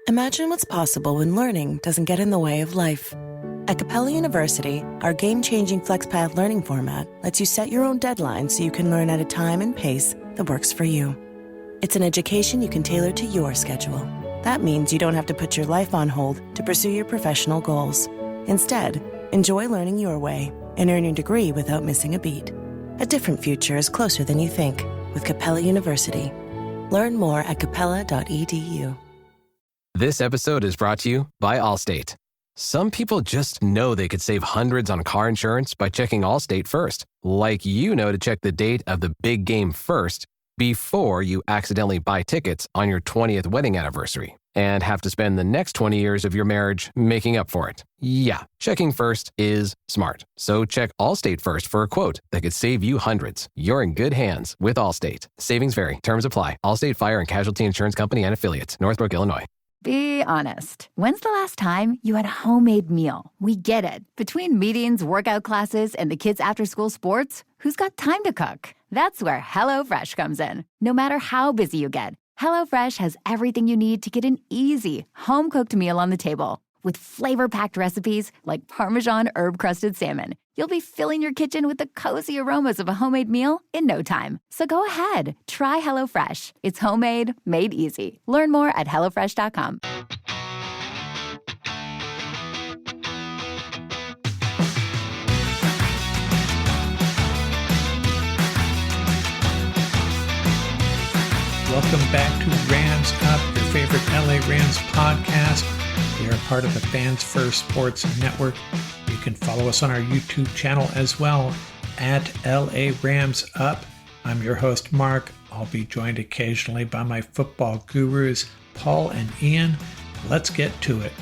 Imagine what's possible when learning doesn't get in the way of life. At Capella University, our game-changing FlexPath learning format lets you set your own deadlines so you can learn at a time and pace that works for you. It's an education you can tailor to your schedule. That means you don't have to put your life on hold to pursue your professional goals. Instead, enjoy learning your way and earn your degree without missing a beat. A different future is closer than you think with Capella University. Learn more at capella.edu. This episode is brought to you by Allstate. Some people just know they could save hundreds on car insurance by checking Allstate first. Like you know to check the date of the big game first before you accidentally buy tickets on your 20th wedding anniversary and have to spend the next 20 years of your marriage making up for it. Yeah, checking first is smart. So check Allstate first for a quote that could save you hundreds. You're in good hands with Allstate. Savings vary. Terms apply. Allstate Fire and Casualty Insurance Company and Affiliates. Northbrook, Illinois. Be honest. When's the last time you had a homemade meal? We get it. Between meetings, workout classes, and the kids' after-school sports, who's got time to cook? That's where HelloFresh comes in. No matter how busy you get, HelloFresh has everything you need to get an easy, home-cooked meal on the table. With flavor-packed recipes like Parmesan herb-crusted salmon, you'll be filling your kitchen with the cozy aromas of a homemade meal in no time. So go ahead, try HelloFresh. It's homemade, made easy. Learn more at HelloFresh.com. Welcome back to Rams Up, your favorite LA Rams podcast. We are part of the Fans First Sports Network. You can follow us on our YouTube channel as well at LA Rams Up. I'm your host, Mark. I'll be joined occasionally by my football gurus, Paul and Ian. Let's get to it.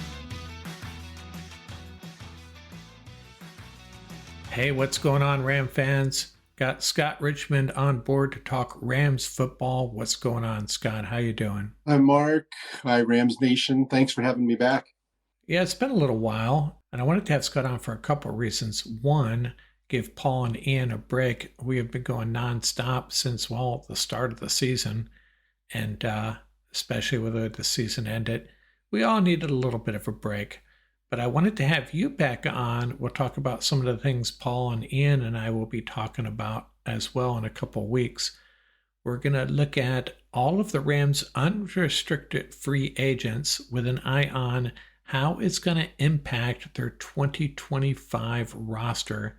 Hey, what's going on, Ram fans? Got Scott Richmond on board to talk Rams football. What's going on, Scott? How you doing? Hi, Mark. Hi, Rams Nation. Thanks for having me back. Yeah, it's been a little while, and I wanted to have Scott on for a couple of reasons. One, give Paul and Ian a break. We have been going nonstop since, well, the start of the season, and especially with the season ended. We all needed a little bit of a break. But I wanted to have you back on. We'll talk about some of the things Paul and Ian and I will be talking about as well in a couple of weeks. We're going to look at all of the Rams' unrestricted free agents with an eye on how it's going to impact their 2025 roster.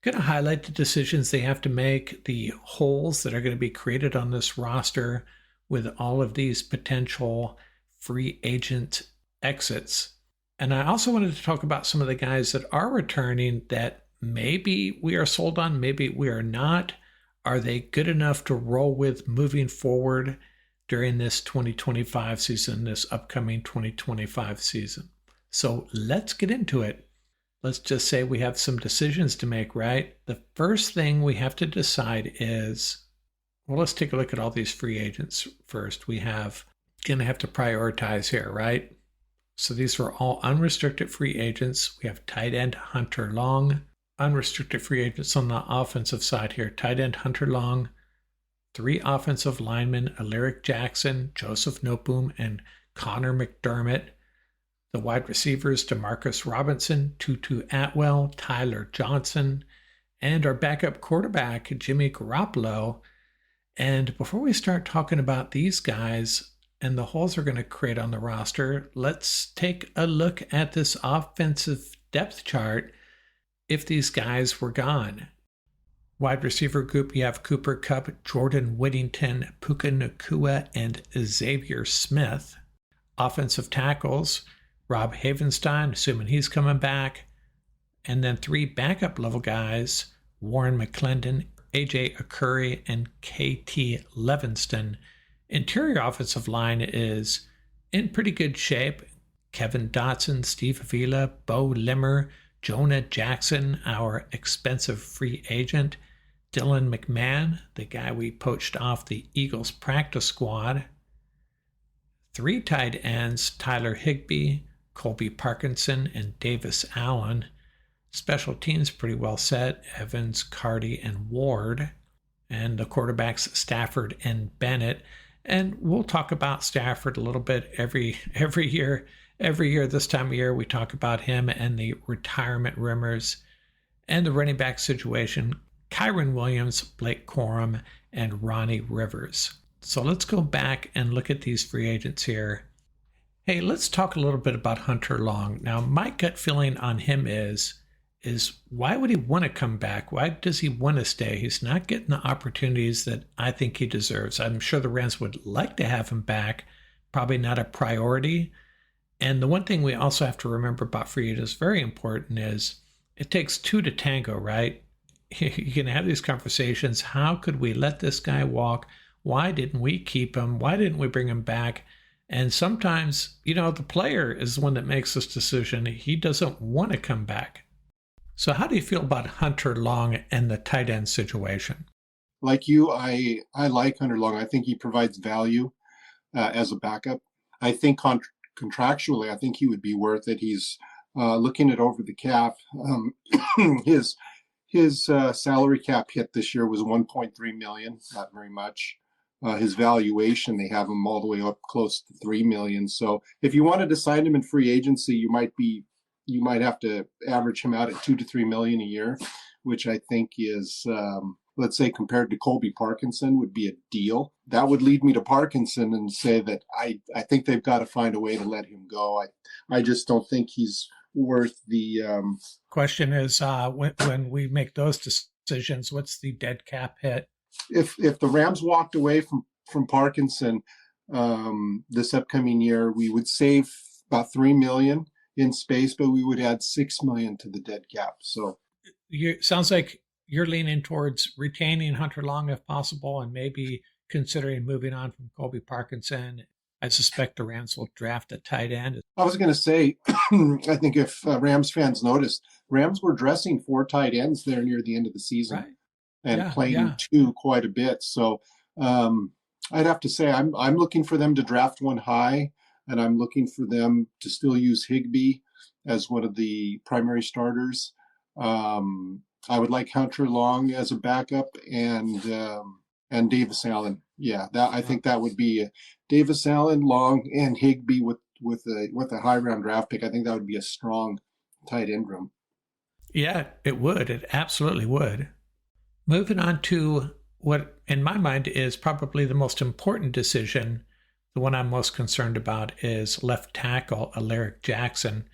Going to highlight the decisions they have to make, the holes that are going to be created on this roster with all of these potential free agent exits. And I also wanted to talk about some of the guys that are returning that maybe we are sold on, maybe we are not. Are they good enough to roll with moving forward during this 2025 season, this upcoming 2025 season? So let's get into it. Let's just say we have some decisions to make, right? The first thing we have to decide is, well, let's take a look at all these free agents first. We have going to have to prioritize here, right? So these were all unrestricted free agents. We have tight end Hunter Long, unrestricted free agents on the offensive side here. Tight end Hunter Long, 3 offensive linemen, Alaric Jackson, Joseph Noteboom, and Connor McDermott. The wide receivers, DeMarcus Robinson, Tutu Atwell, Tyler Johnson, and our backup quarterback, Jimmy Garoppolo. And before we start talking about these guys and the holes are going to create on the roster, let's take a look at this offensive depth chart if these guys were gone. Wide receiver group, you have Cooper Kupp, Jordan Whittington, Puka Nacua, and Xavier Smith. Offensive tackles, Rob Havenstein, assuming he's coming back. And then 3 backup level guys, Warren McClendon, AJ Akuri, and KT Levinston. Interior offensive line is in pretty good shape. Kevin Dotson, Steve Avila, Bo Limmer, Jonah Jackson, our expensive free agent, Dylan McMahon, the guy we poached off the Eagles practice squad. 3 tight ends, Tyler Higbee, Colby Parkinson, and Davis Allen. Special teams pretty well set, Evans, Carty, and Ward. And the quarterbacks, Stafford and Bennett. And we'll talk about Stafford a little bit every year. Every year, this time of year, we talk about him and the retirement rumors and the running back situation. Kyron Williams, Blake Corum, and Ronnie Rivers. So let's go back and look at these free agents here. Hey, let's talk a little bit about Hunter Long. Now, my gut feeling on him is why would he want to come back? Why does he want to stay? He's not getting the opportunities that I think he deserves. I'm sure the Rams would like to have him back, probably not a priority. And the one thing we also have to remember about free agents, very important, is it takes two to tango, right? You can have these conversations. How could we let this guy walk? Why didn't we keep him? Why didn't we bring him back? And sometimes, the player is the one that makes this decision. He doesn't want to come back. So how do you feel about Hunter Long and the tight end situation? Like you, I like Hunter Long. I think he provides value as a backup. I think contractually, I think he would be worth it. He's looking at over the cap. His salary cap hit this year was 1.3 million, not very much. His valuation, they have him all the way up close to 3 million. So if you wanted to sign him in free agency, you might have to average him out at 2 to 3 million a year, which I think is, let's say compared to Colby Parkinson, would be a deal. That would lead me to Parkinson and say that I think they've got to find a way to let him go. I just don't think he's worth the question is when we make those decisions, what's the dead cap hit? If the Rams walked away from Parkinson this upcoming year, we would save about 3 million in space, but we would add 6 million to the dead cap. So sounds like you're leaning towards retaining Hunter Long if possible, and maybe considering moving on from Colby Parkinson. I suspect the Rams will draft a tight end. I was going to say, I think if Rams fans noticed, Rams were dressing 4 tight ends there near the end of the season, right, and playing 2 quite a bit. So I'd have to say I'm looking for them to draft one high, and I'm looking for them to still use Higbee as one of the primary starters. I would like Hunter Long as a backup, and Davis Allen. Yeah, I think that would be Davis Allen, Long, and Higbee with a high round draft pick. I think that would be a strong tight end room. Yeah, it would. It absolutely would. Moving on to what, in my mind, is probably the most important decision. The one I'm most concerned about is left tackle Alaric Jackson.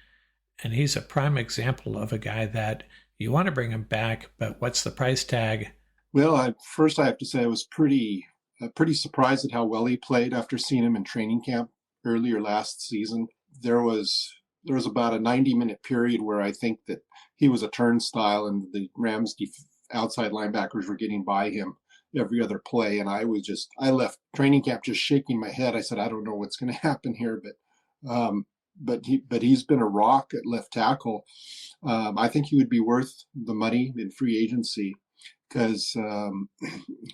And he's a prime example of a guy that you want to bring him back, but what's the price tag? Well, first I have to say I was pretty surprised at how well he played after seeing him in training camp earlier last season. There was about a 90-minute period where I think that he was a turnstile, and the Rams outside linebackers were getting by him every other play, and I left training camp just shaking my head. I said, I don't know what's going to happen here, but he's been a rock at left tackle. I think he would be worth the money in free agency, because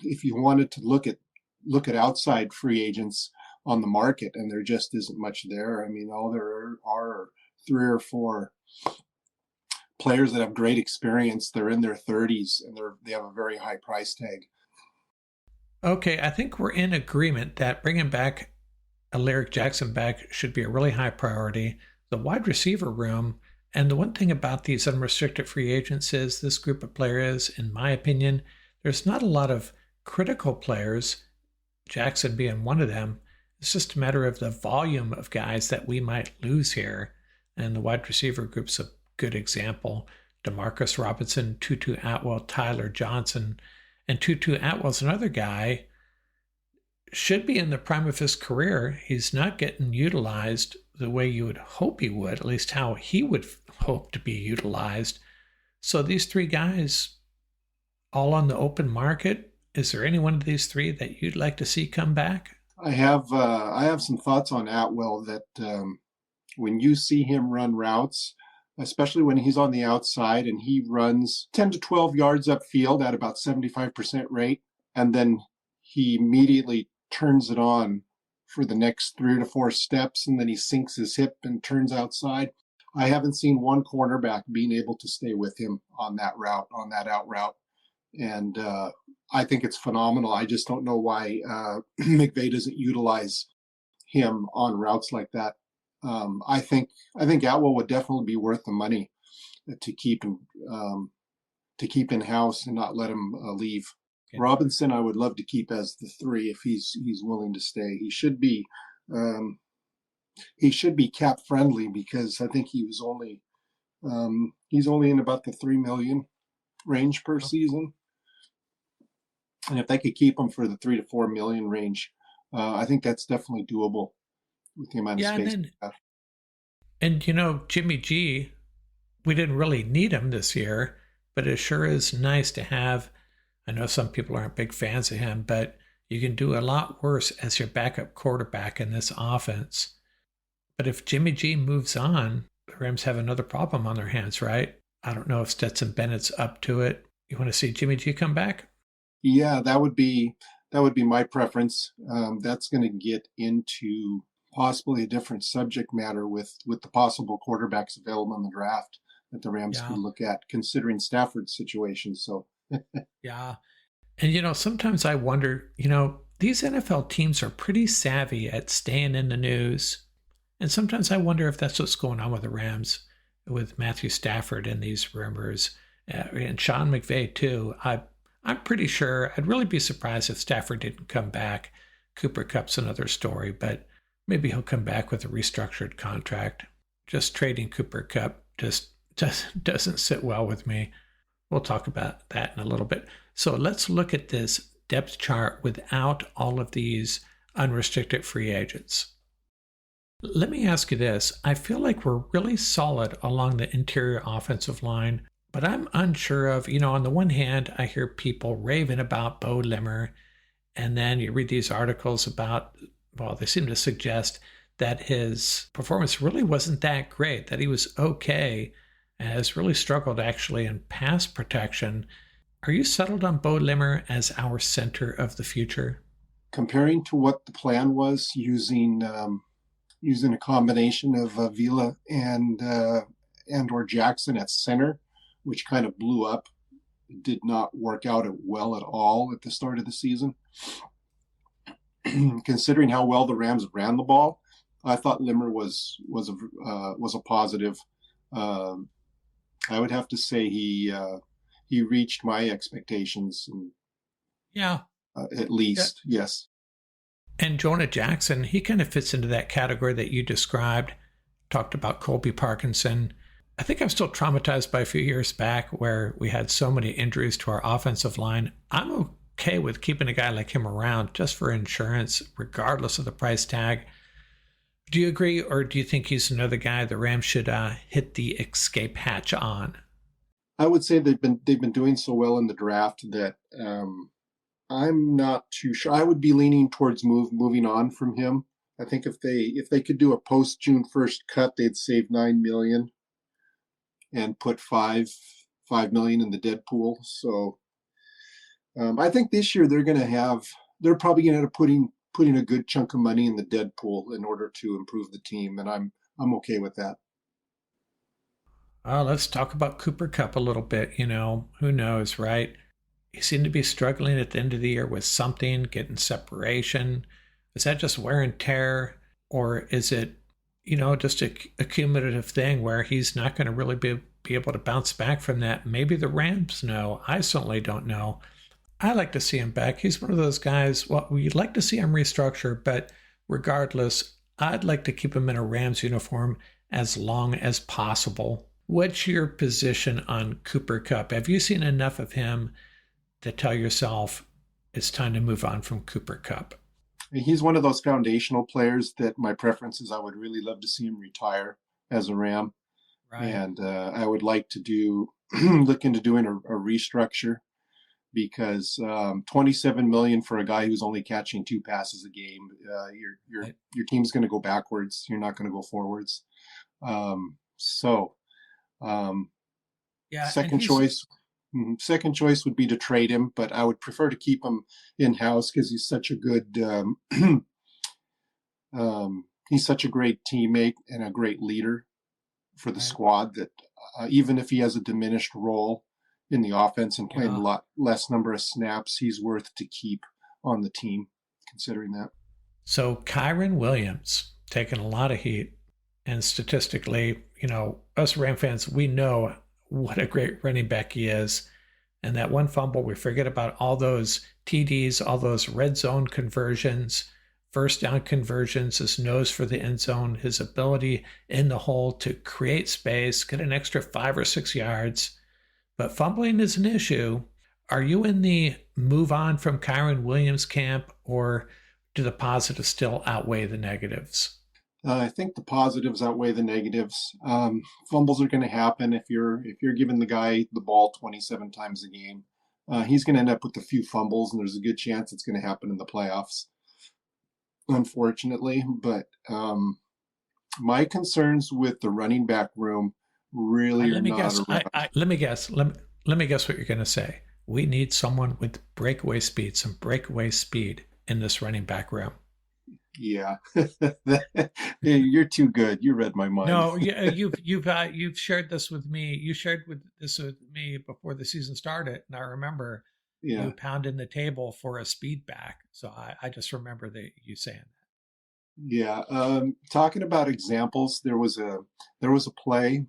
if you wanted to look at outside free agents on the market, and there just isn't much there. I mean, all there are 3 or 4 players that have great experience. They're in their 30s, and they have a very high price tag. Okay, I think we're in agreement that bringing back Alaric Jackson back should be a really high priority. The wide receiver room, and the one thing about these unrestricted free agents is this group of players, in my opinion, there's not a lot of critical players, Jackson being one of them. It's just a matter of the volume of guys that we might lose here. And the wide receiver group's a good example. DeMarcus Robinson, Tutu Atwell, Tyler Johnson. And Tutu Atwell's another guy, should be in the prime of his career. He's not getting utilized the way you would hope he would, at least how he would hope to be utilized. So these 3 guys, all on the open market, is there any one of these 3 that you'd like to see come back? I have some thoughts on Atwell that when you see him run routes, especially when he's on the outside and he runs 10 to 12 yards upfield at about 75% rate, and then he immediately turns it on for the next 3 to 4 steps, and then he sinks his hip and turns outside. I haven't seen one cornerback being able to stay with him on that route, on that out route. And I think it's phenomenal. I just don't know why McVay doesn't utilize him on routes like that. I think Atwell would definitely be worth the money to keep him in house and not let him leave. Okay. Robinson, I would love to keep as the 3 if he's willing to stay. He should be cap friendly, because I think he's only in about the $3 million range per season. And if they could keep him for the $3 to $4 million range, I think that's definitely doable with the amount of space. And Jimmy G, we didn't really need him this year, but it sure is nice to have. I know some people aren't big fans of him, but you can do a lot worse as your backup quarterback in this offense. But if Jimmy G moves on, the Rams have another problem on their hands, right? I don't know if Stetson Bennett's up to it. You want to see Jimmy G come back? Yeah, that would be my preference. That's going to get into possibly a different subject matter with the possible quarterbacks available in the draft that the Rams could look at, considering Stafford's situation. So, yeah. And, sometimes I wonder, these NFL teams are pretty savvy at staying in the news. And sometimes I wonder if that's what's going on with the Rams, with Matthew Stafford and these rumors, and Sean McVay too. I'm pretty sure I'd really be surprised if Stafford didn't come back. Cooper Kupp's another story, but maybe he'll come back with a restructured contract. Just trading Cooper Kupp just doesn't sit well with me. We'll talk about that in a little bit. So let's look at this depth chart without all of these unrestricted free agents. Let me ask you this. I feel like we're really solid along the interior offensive line, but I'm unsure of, on the one hand, I hear people raving about Bo Limmer, and then you read these articles about, they seem to suggest that his performance really wasn't that great, that he was okay, and has really struggled actually in pass protection. Are you settled on Bo Limmer as our center of the future? Comparing to what the plan was, using a combination of Vila and or Jackson at center, which kind of blew up, did not work out well at all at the start of the season. Considering how well the Rams ran the ball, I thought Limmer was a positive. I would have to say he reached my expectations. At least, yes. And Jonah Jackson, he kind of fits into that category that you described. Talked about Colby Parkinson. I think I'm still traumatized by a few years back where we had so many injuries to our offensive line. I'm okay with keeping a guy like him around just for insurance, regardless of the price tag. Do you agree, or do you think he's another guy the Rams should hit the escape hatch on? I would say they've been doing so well in the draft that I'm not too sure. I would be leaning towards moving on from him. I think if they could do a post June 1st cut, they'd save $9 million and put $5 million in the dead pool. So I think this year they're probably going to end up putting a good chunk of money in the dead pool in order to improve the team, and I'm okay with that. Let's talk about Cooper Kupp a little bit. Who knows, right? He seemed to be struggling at the end of the year with something, getting separation. Is that just wear and tear, or is it, just a cumulative thing where he's not going to really be able to bounce back from that? Maybe the Rams know. I certainly don't know. I like to see him back. He's one of those guys, we'd like to see him restructure, but regardless, I'd like to keep him in a Rams uniform as long as possible. What's your position on Cooper Kupp? Have you seen enough of him to tell yourself it's time to move on from Cooper Kupp? He's one of those foundational players that my preference is I would really love to see him retire as a Ram. Right. And I would like to look into doing a restructure, because $27 million for a guy who's only catching 2 passes a game, your team's going to go backwards. You're not going to go forwards. Second choice would be to trade him, but I would prefer to keep him in-house because he's such a good, he's such a great teammate and a great leader for the squad that even if he has a diminished role in the offense and playing Yeah. a lot less number of snaps, he's worth to keep on the team, considering that. So Kyron Williams taking a lot of heat. And statistically, us Ram fans, we know what a great running back he is. And that one fumble, we forget about all those TDs, all those red zone conversions, first down conversions, his nose for the end zone, his ability in the hole to create space, get an extra 5 or 6 yards. But fumbling is an issue. Are you in the move on from Kyron Williams camp, or do the positives still outweigh the negatives? I think the positives outweigh the negatives. Fumbles are going to happen if you're giving the guy the ball 27 times a game. He's going to end up with a few fumbles, and there's a good chance it's going to happen in the playoffs, unfortunately. But my concerns with the running back room really are not around. Let me guess. Let me guess what you're going to say. We need someone with breakaway speed, some breakaway speed in this running back room. Yeah, you're too good. You read my mind. No, you've shared this with me. You shared this with me before the season started, and I remember you pounding the table for a speed back. So I just remember you saying that. Yeah, talking about examples, there was a play.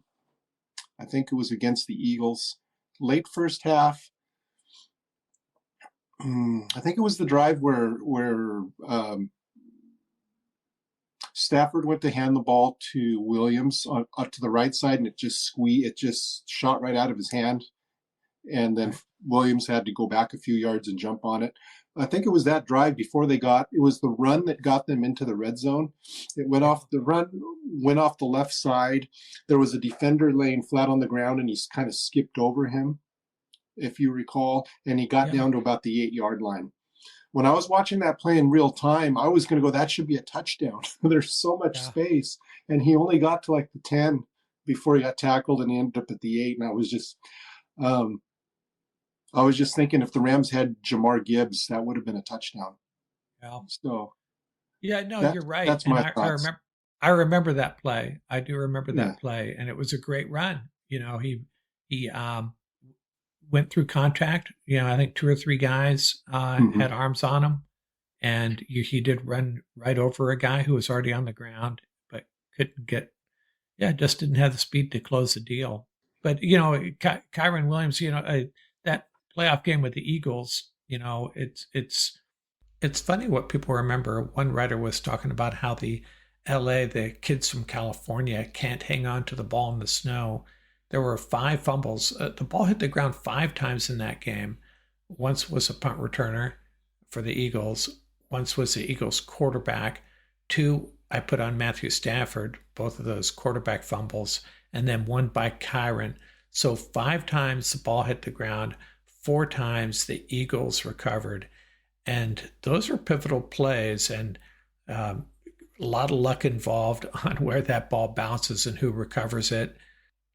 I think it was against the Eagles, late first half. I think it was the drive where Stafford went to hand the ball to Williams up to the right side, and it just shot right out of his hand. And then Williams had to go back a few yards and jump on it. I think it was that drive before it was the run that got them into the red zone. The run went off the left side. There was a defender laying flat on the ground, and he kind of skipped over him, if you recall, and he got down to about the 8-yard line. When I was watching that play in real time, I was going to go, that should be a touchdown. There's so much space. And he only got to like the 10 before he got tackled, and he ended up at the 8. And I was just thinking, if the Rams had Jamar Gibbs, that would have been a touchdown. Yeah. So you're right. That's my thoughts. I remember that play. I do remember that play, and it was a great run. He went through contact. I think 2 or 3 guys had arms on him, and he did run right over a guy who was already on the ground, but couldn't get. Just didn't have the speed to close the deal. But Kyron Williams, that playoff game with the Eagles, it's funny what people remember. One writer was talking about how the kids from California can't hang on to the ball in the snow. There were 5 fumbles. The ball hit the ground 5 times in that game. Once was a punt returner for the Eagles. Once was the Eagles quarterback. 2 I put on Matthew Stafford, both of those quarterback fumbles, and then 1 by Kyron. So 5 times the ball hit the ground, 4 times the Eagles recovered. And those are pivotal plays, and a lot of luck involved on where that ball bounces and who recovers it.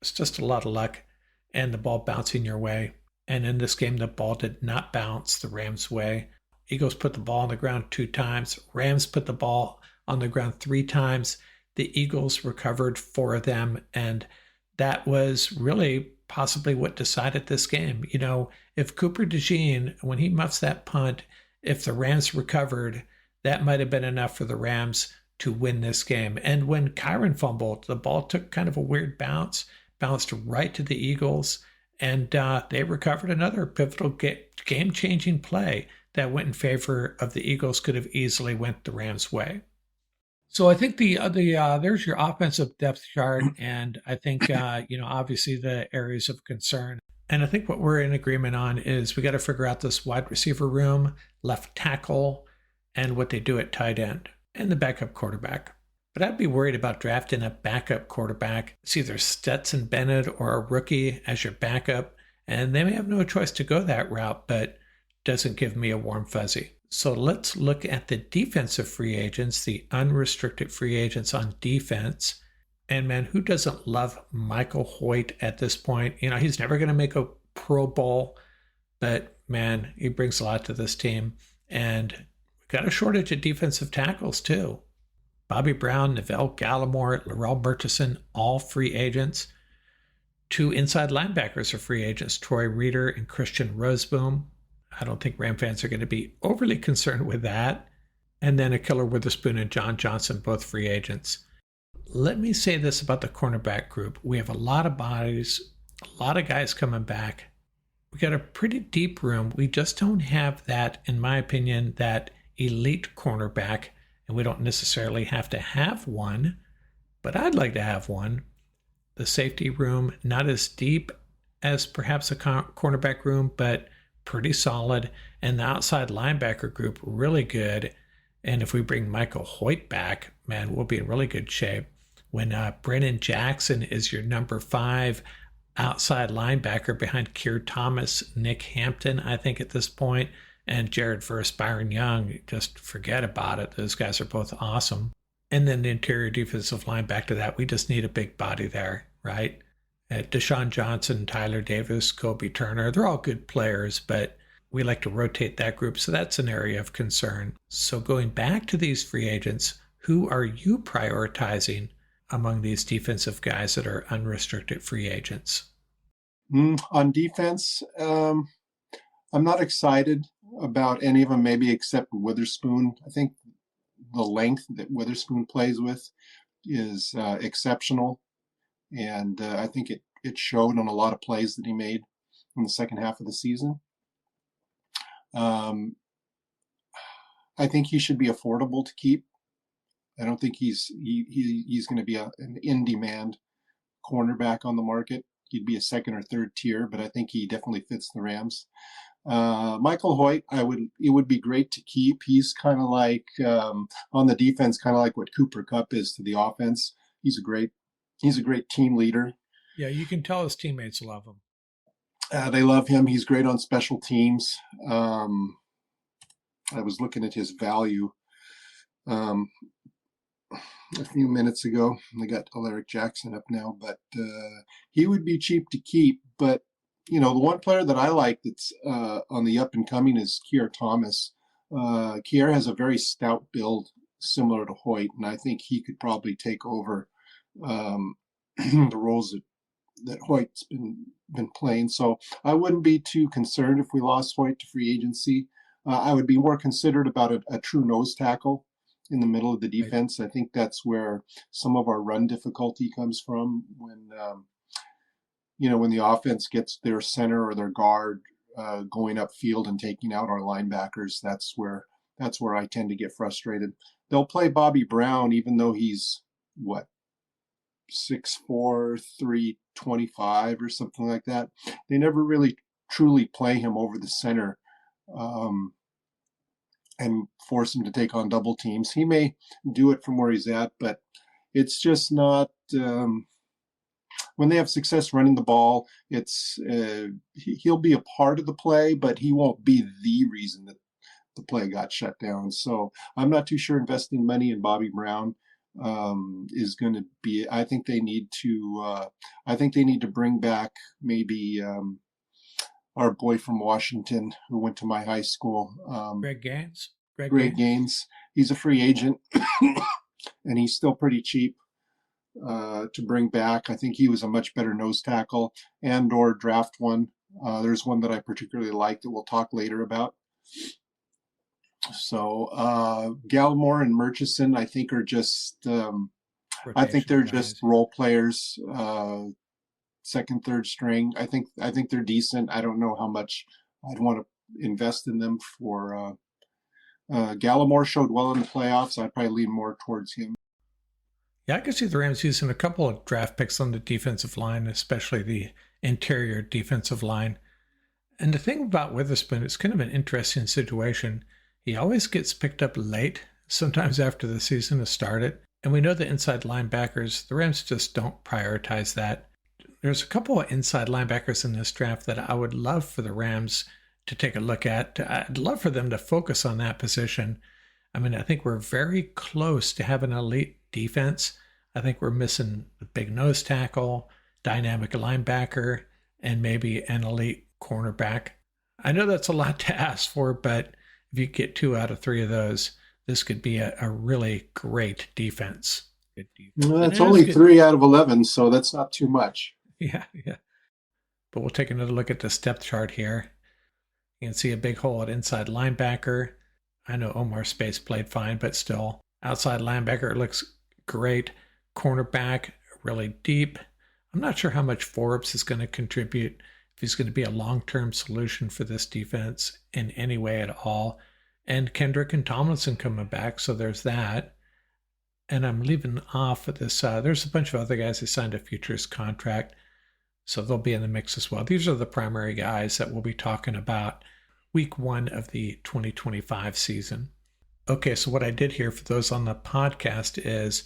It's just a lot of luck and the ball bouncing your way. And in this game, the ball did not bounce the Rams' way. Eagles put the ball on the ground 2 times. Rams put the ball on the ground 3 times. The Eagles recovered 4 of them. And that was really possibly what decided this game. If Cooper DeJean, when he muffs that punt, if the Rams recovered, that might have been enough for the Rams to win this game. And when Kyron fumbled, the ball took kind of a weird bounce, bounced right to the Eagles, and they recovered another pivotal game-changing play that went in favor of the Eagles. Could have easily went the Rams' way. So I think there's your offensive depth chart, and I think obviously the areas of concern. And I think what we're in agreement on is we got to figure out this wide receiver room, left tackle, and what they do at tight end, and the backup quarterback. But I'd be worried about drafting a backup quarterback. It's either Stetson Bennett or a rookie as your backup, and they may have no choice to go that route, but doesn't give me a warm fuzzy. So let's look at the defensive free agents, the unrestricted free agents on defense. And man, who doesn't love Michael Hoyt at this point? He's never going to make a Pro Bowl, but man, he brings a lot to this team. And we've got a shortage of defensive tackles too. Bobby Brown, Neville Gallimore, Laurel Murchison, all free agents. Two inside linebackers are free agents, Troy Reeder and Christian Roseboom. I don't think Ram fans are going to be overly concerned with that. And then Akiller Witherspoon and John Johnson, both free agents. Let me say this about the cornerback group. We have a lot of bodies, a lot of guys coming back. We got a pretty deep room. We just don't have that, in my opinion, that elite cornerback, and we don't necessarily have to have one, but I'd like to have one. The safety room, not as deep as perhaps a cornerback room, but pretty solid. And the outside linebacker group, really good. And if we bring Michael Hoyt back, man, we'll be in really good shape. When Brennan Jackson is your number 5 outside linebacker behind Keir Thomas, Nick Hampton, I think at this point, and Jared Verse, Byron Young, just forget about it. Those guys are both awesome. And then the interior defensive line, back to that, we just need a big body there, right? Deshaun Johnson, Tyler Davis, Kobe Turner, they're all good players, but we like to rotate that group, so that's an area of concern. So going back to these free agents, who are you prioritizing among these defensive guys that are unrestricted free agents? On defense, I'm not excited about any of them, maybe except Witherspoon. I think the length that Witherspoon plays with is exceptional, and I think it showed on a lot of plays that he made in the second half of the season. I think he should be affordable to keep. I don't think he's going to be an in-demand cornerback on the market. He'd be a second or third tier, but I think he definitely fits the Rams. Michael Hoyt, it would be great to keep. He's kind of like on the defense, kind of like what Cooper Kupp is to the offense. He's a great team leader. Yeah, you can tell his teammates love him. They love him. He's great on special teams. I was looking at his value a few minutes ago. I got Alaric Jackson up now, but he would be cheap to keep. But the one player that I like that's on the up and coming is Keir Thomas. Keir has a very stout build, similar to Hoyt, and I think he could probably take over the roles that Hoyt's been playing. So I wouldn't be too concerned if we lost Hoyt to free agency. I would be more considered about a true nose tackle in the middle of the defense. Right. I think that's where some of our run difficulty comes from when the offense gets their center or their guard going upfield and taking out our linebackers. That's where I tend to get frustrated. They'll play Bobby Brown, even though he's 6'4", 325 or something like that. They never really truly play him over the center and force him to take on double teams. He may do it from where he's at, but it's just not when they have success running the ball, he'll be a part of the play, but he won't be the reason that the play got shut down. So I'm not too sure investing money in Bobby Brown is going to be. I think they need to bring back maybe our boy from Washington who went to my high school, Greg Gaines. Greg Gaines. He's a free agent, and he's still pretty cheap to bring back. I think he was a much better nose tackle and/or draft one. There's one that I particularly like that we'll talk later about. So Gallimore and Murchison, I think, are just I think they're just role players, second, third string. I think they're decent. I don't know how much I'd want to invest in them for. Gallimore showed well in the playoffs. I'd probably lean more towards him. Yeah, I could see the Rams using a couple of draft picks on the defensive line, especially the interior defensive line. And the thing about Witherspoon, it's kind of an interesting situation. He always gets picked up late, sometimes after the season has started. And we know the inside linebackers, the Rams just don't prioritize that. There's a couple of inside linebackers in this draft that I would love for the Rams to take a look at. I'd love for them to focus on that position. I mean, I think we're very close to having an elite defense. I think we're missing the big nose tackle, dynamic linebacker, and maybe an elite cornerback. I know that's a lot to ask for, but if you get 2 out of 3 of those, this could be a really great defense. Well, that's only 3 out of 11, so that's not too much. Yeah, yeah. But we'll take another look at the depth chart here. You can see a big hole at inside linebacker. I know Omar Speights played fine, but still. Outside linebacker looks great. Cornerback, really deep. I'm not sure how much Forbes is going to contribute, if he's going to be a long-term solution for this defense in any way at all. And Kendrick and Tomlinson coming back, so there's that. And I'm leaving off of this. There's a bunch of other guys who signed a futures contract, so they'll be in the mix as well. These are the primary guys that we'll be talking about week 1 of the 2025 season. Okay, so what I did here for those on the podcast is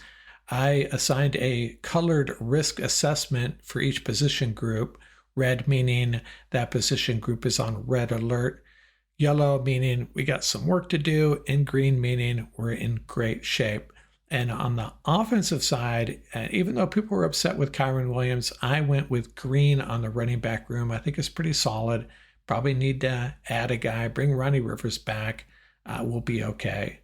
I assigned a colored risk assessment for each position group. Red meaning that position group is on red alert. Yellow meaning we got some work to do. And green meaning we're in great shape. And on the offensive side, even though people were upset with Kyron Williams, I went with green on the running back room. I think it's pretty solid. Probably need to add a guy, bring Ronnie Rivers back. We'll be okay.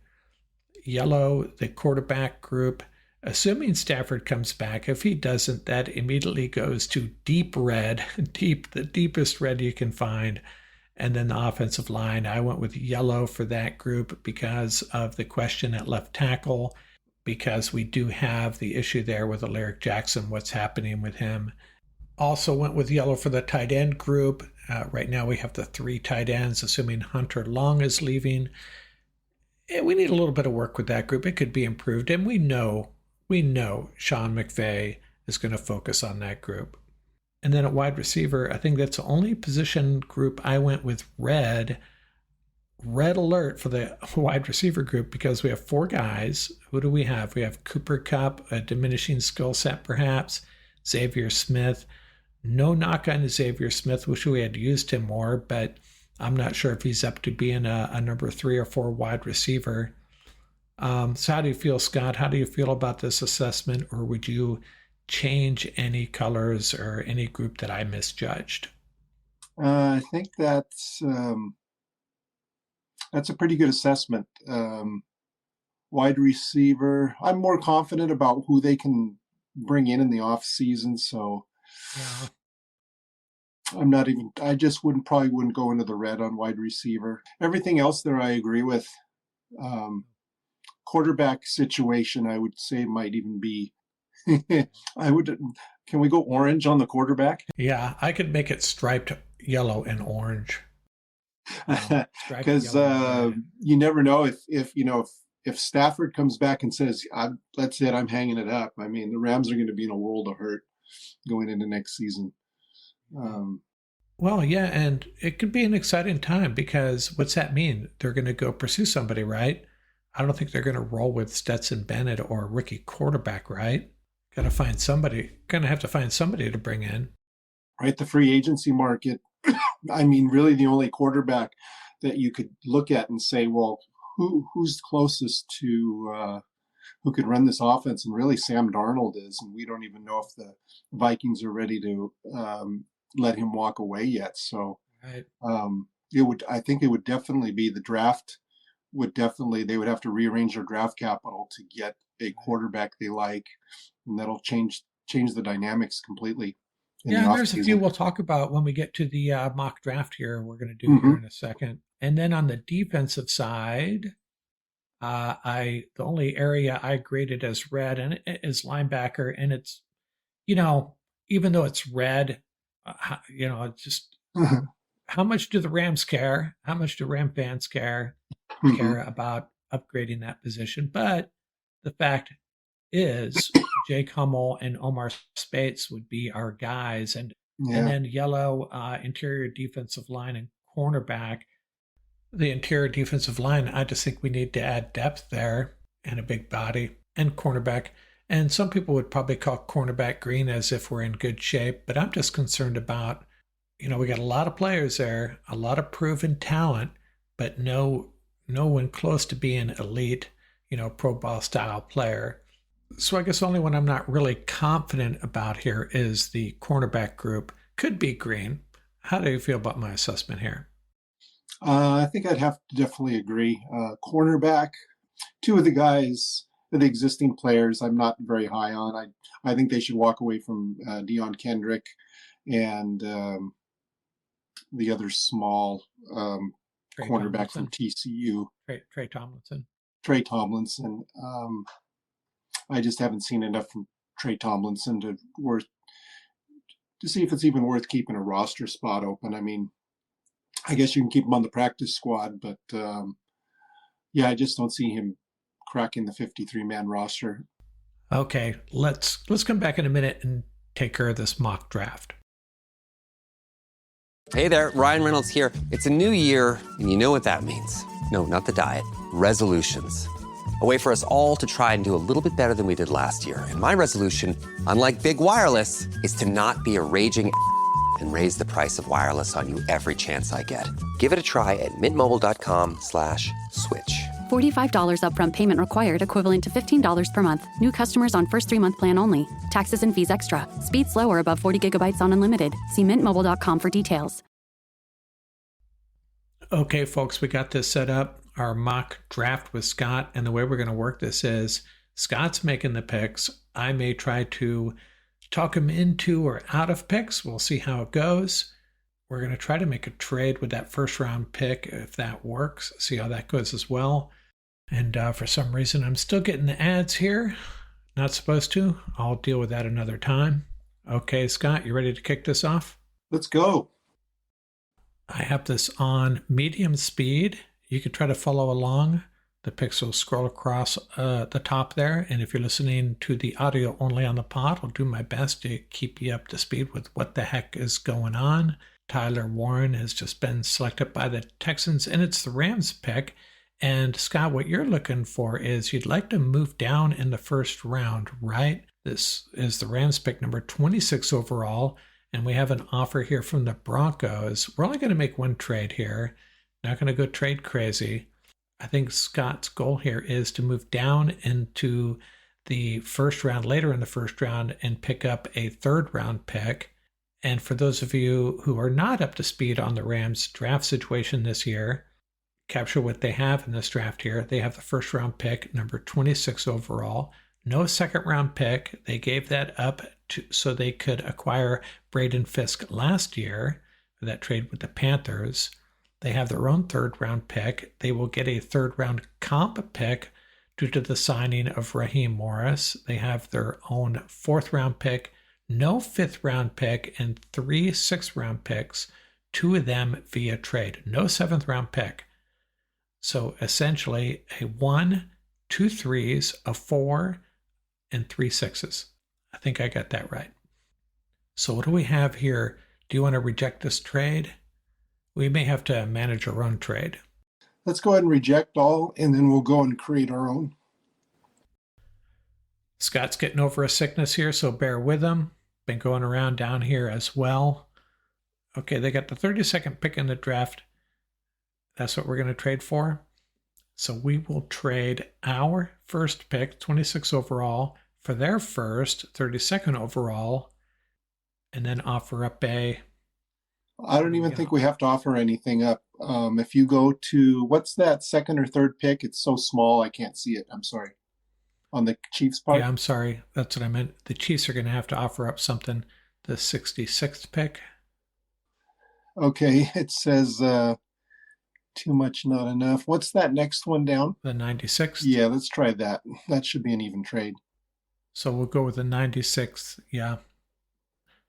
Yellow, the quarterback group, assuming Stafford comes back. If he doesn't, that immediately goes to deep red, the deepest red you can find. And then the offensive line, I went with yellow for that group because of the question at left tackle, because we do have the issue there with Alaric Jackson, what's happening with him. Also went with yellow for the tight end group. Right now we have the 3 tight ends, assuming Hunter Long is leaving. We need a little bit of work with that group. It could be improved, and we know Sean McVay is going to focus on that group. And then at wide receiver, I think that's the only position group I went with red alert for the wide receiver group, because we have 4 guys. Who do we have? We have Cooper Kupp, a diminishing skill set perhaps, Xavier Smith. No knock on Xavier Smith. Wish we had used him more, but I'm not sure if he's up to being a number 3 or 4 wide receiver. So how do you feel, Scott? How do you feel about this assessment, or would you change any colors or any group that I misjudged? I think that's a pretty good assessment. Wide receiver, I'm more confident about who they can bring in the off season. So Yeah. I just probably wouldn't go into the red on wide receiver. Everything else there I agree with. Quarterback situation, I would say might even be, can we go orange on the quarterback? Yeah, I could make it striped yellow and orange. Because you never know if Stafford comes back and says, that's it, I'm hanging it up. I mean, the Rams are going to be in a world of hurt going into next season. Well, yeah, and it could be an exciting time, because what's that mean? They're going to go pursue somebody, right? I don't think they're going to roll with Stetson Bennett or a rookie quarterback, right? Going to have to find somebody to bring in. Right, the free agency market. I mean, really the only quarterback that you could look at and say, well, who's closest to who could run this offense? And really Sam Darnold is, and we don't even know if the Vikings are ready to let him walk away yet. So Right. I think it would definitely be the draft they would have to rearrange their draft capital to get a quarterback they like, and that'll change the dynamics completely. Yeah, there's a few we'll talk about when we get to the mock draft here. We're going to do here in a second. And then on the defensive side, the only area I graded as red and is linebacker, and it's, even though it's red, it's just how much do the Rams care? How much do Ram fans care about upgrading that position? But the fact is, Jake Hummel and Omar Speights would be our guys, and then yellow interior defensive line and cornerback. The interior defensive line, I just think we need to add depth there and a big body, and cornerback. And some people would probably call cornerback green as if we're in good shape, but I'm just concerned about, we got a lot of players there, a lot of proven talent, but no one close to being elite, pro ball style player. So I guess the only one I'm not really confident about here is the cornerback group. Could be green. How do you feel about my assessment here? I think I'd have to definitely agree. Cornerback, 2 of the guys the existing players, I'm not very high on. I think they should walk away from Deion Kendrick and the other small cornerback from TCU. Trey Tomlinson. Trey Tomlinson. I just haven't seen enough from Trey Tomlinson to see if it's even worth keeping a roster spot open. I mean, I guess you can keep him on the practice squad, but I just don't see him cracking the 53-man roster. Okay, let's come back in a minute and take care of this mock draft. Hey there, Ryan Reynolds here. It's a new year, and you know what that means. No, not the diet. Resolutions. A way for us all to try and do a little bit better than we did last year. And my resolution, unlike big wireless, is to not be a raging and raise the price of wireless on you every chance I get. Give it a try at mintmobile.com/switch. $45 upfront payment required, equivalent to $15 per month. New customers on first 3-month plan only. Taxes and fees extra. Speed slower above 40 gigabytes on unlimited. See mintmobile.com for details. Okay, folks, we got this set up, our mock draft with Scott, and the way we're going to work this is Scott's making the picks. I may try to talk him into or out of picks. We'll see how it goes. We're going to try to make a trade with that first round pick if that works. See how that goes as well. And for some reason, I'm still getting the ads here. Not supposed to. I'll deal with that another time. Okay, Scott, you ready to kick this off? Let's go. I have this on medium speed. You can try to follow along. The picks will scroll across the top there. And if you're listening to the audio only on the pod, I'll do my best to keep you up to speed with what the heck is going on. Tyler Warren has just been selected by the Texans, and it's the Rams pick. And Scott, what you're looking for is you'd like to move down in the first round, right? This is the Rams pick number 26 overall. And we have an offer here from the Broncos. We're only going to make one trade here. Not going to go trade crazy. I think Scott's goal here is to move down into the first round, later in the first round, and pick up a third round pick. And for those of you who are not up to speed on the Rams draft situation this year, capture what they have in this draft here. They have the first round pick, number 26 overall. No second round pick. They gave that up so they could acquire Braden Fisk last year for that trade with the Panthers. They have their own third round pick. They will get a third round comp pick due to the signing of Raheem Morris. They have their own fourth round pick, no fifth round pick, and 3 sixth round picks, 2 of them via trade. No seventh round pick. So essentially a 1, 2 3s, a 4, and 3 6s. I think I got that right. So what do we have here? Do you want to reject this trade? We may have to manage our own trade. Let's go ahead and reject all, and then we'll go and create our own. Scott's getting over a sickness here, so bear with him. Been going around down here as well. Okay, they got the 32nd pick in the draft. That's what we're going to trade for. So we will trade our first pick, 26 overall, for their first, 32nd overall, and then offer up a... I don't even think we have to offer anything up. If you go to, what's that second or third pick? It's so small, I can't see it. I'm sorry. On the Chiefs part? Yeah, I'm sorry. That's what I meant. The Chiefs are going to have to offer up something. The 66th pick. Okay, it says too much, not enough. What's that next one down? The 96th? Yeah, let's try that. That should be an even trade. So we'll go with the 96th, yeah.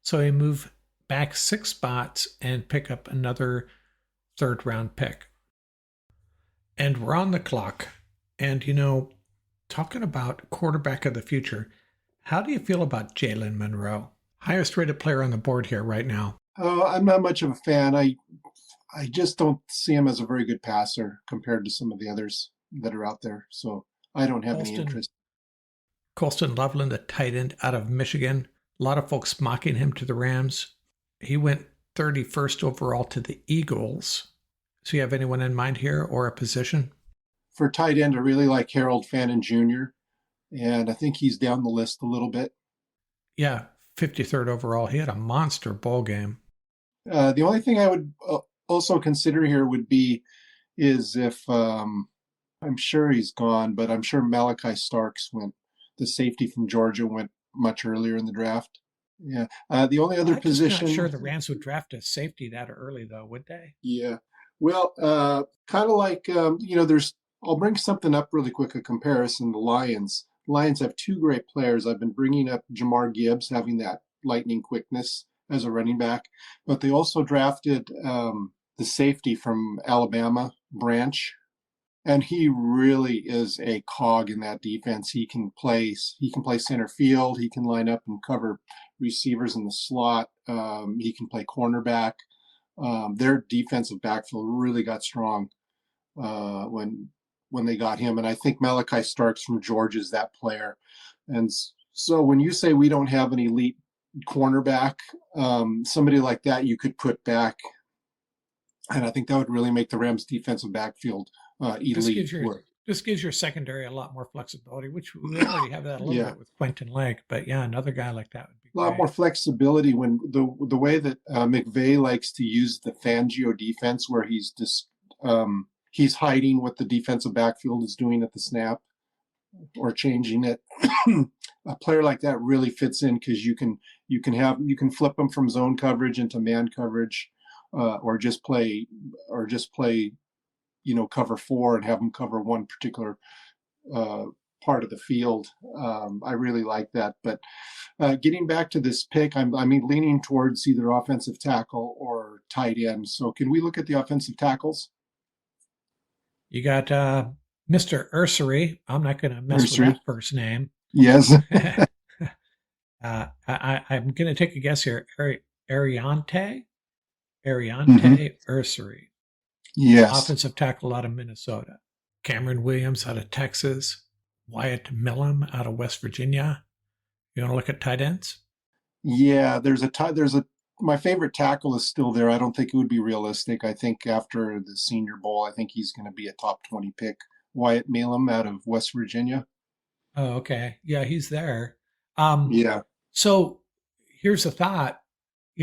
So we move back 6 spots and pick up another third round pick. And we're on the clock. And, you know, talking about quarterback of the future, how do you feel about Jalen Monroe? Highest rated player on the board here right now. I'm not much of a fan. I just don't see him as a very good passer compared to some of the others that are out there. So I don't have any interest. Colston Loveland, the tight end out of Michigan. A lot of folks mocking him to the Rams. He went 31st overall to the Eagles. So you have anyone in mind here or a position? For tight end, I really like Harold Fannin Jr., and I think he's down the list a little bit. Yeah, 53rd overall. He had a monster bowl game. The only thing I would also consider here is if I'm sure he's gone, but I'm sure Malachi Starks went. The safety from Georgia went much earlier in the draft. Yeah. The only other I'm just not position. sure the Rams would draft a safety that early, though, would they? Yeah. Well, kind of like, I'll bring something up really quick, a comparison. The Lions. Lions have two great players. I've been bringing up Jamar Gibbs, having that lightning quickness as a running back, but they also drafted the safety from Alabama, Branch, and he really is a cog in that defense. He can play center field. He can line up and cover receivers in the slot. He can play cornerback. Their defensive backfield really got strong when they got him, and I think Malachi Starks from Georgia is that player. And so when you say we don't have an elite cornerback, somebody like that you could put back, and I think that would really make the Rams' defensive backfield elite. This gives your secondary a lot more flexibility, which we already have that a little bit with Quentin Lake. But yeah, another guy like that would be A lot great. more flexibility when the way that McVay likes to use the Fangio defense, where he's hiding what the defensive backfield is doing at the snap or changing it. A player like that really fits in because you can flip them from zone coverage into man coverage, or just play cover four and have them cover one particular part of the field. I really like that. But getting back to this pick, I'm leaning towards either offensive tackle or tight end. So can we look at the offensive tackles? You got Mr. Ursery. I'm not going to mess with that first name. Yes. I'm going to take a guess here. Ariante Ursery. Yes. Offensive tackle out of Minnesota. Cameron Williams out of Texas. Wyatt Millam out of West Virginia. You want to look at tight ends? Yeah, my favorite tackle is still there. I don't think it would be realistic. I think after the Senior Bowl, I think he's going to be a top 20 pick. Wyatt Millam out of West Virginia. Oh, okay. Yeah, he's there. Yeah. So here's a thought.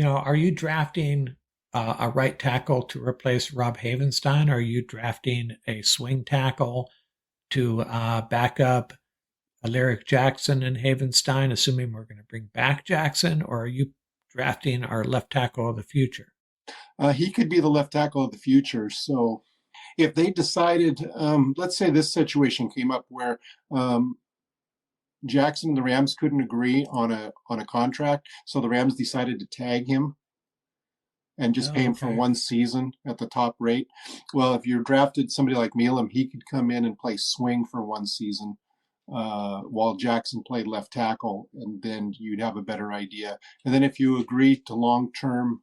Are you drafting a right tackle to replace Rob Havenstein? Or are you drafting a swing tackle to back up Alaric Jackson and Havenstein, assuming we're going to bring back Jackson? Or are you drafting our left tackle of the future? He could be the left tackle of the future. So if they decided, let's say this situation came up where Jackson and the Rams couldn't agree on a contract, so the Rams decided to tag him and just pay him for one season at the top rate. Well, if you drafted somebody like Milam, he could come in and play swing for one season while Jackson played left tackle, and then you'd have a better idea. And then if you agree to long-term,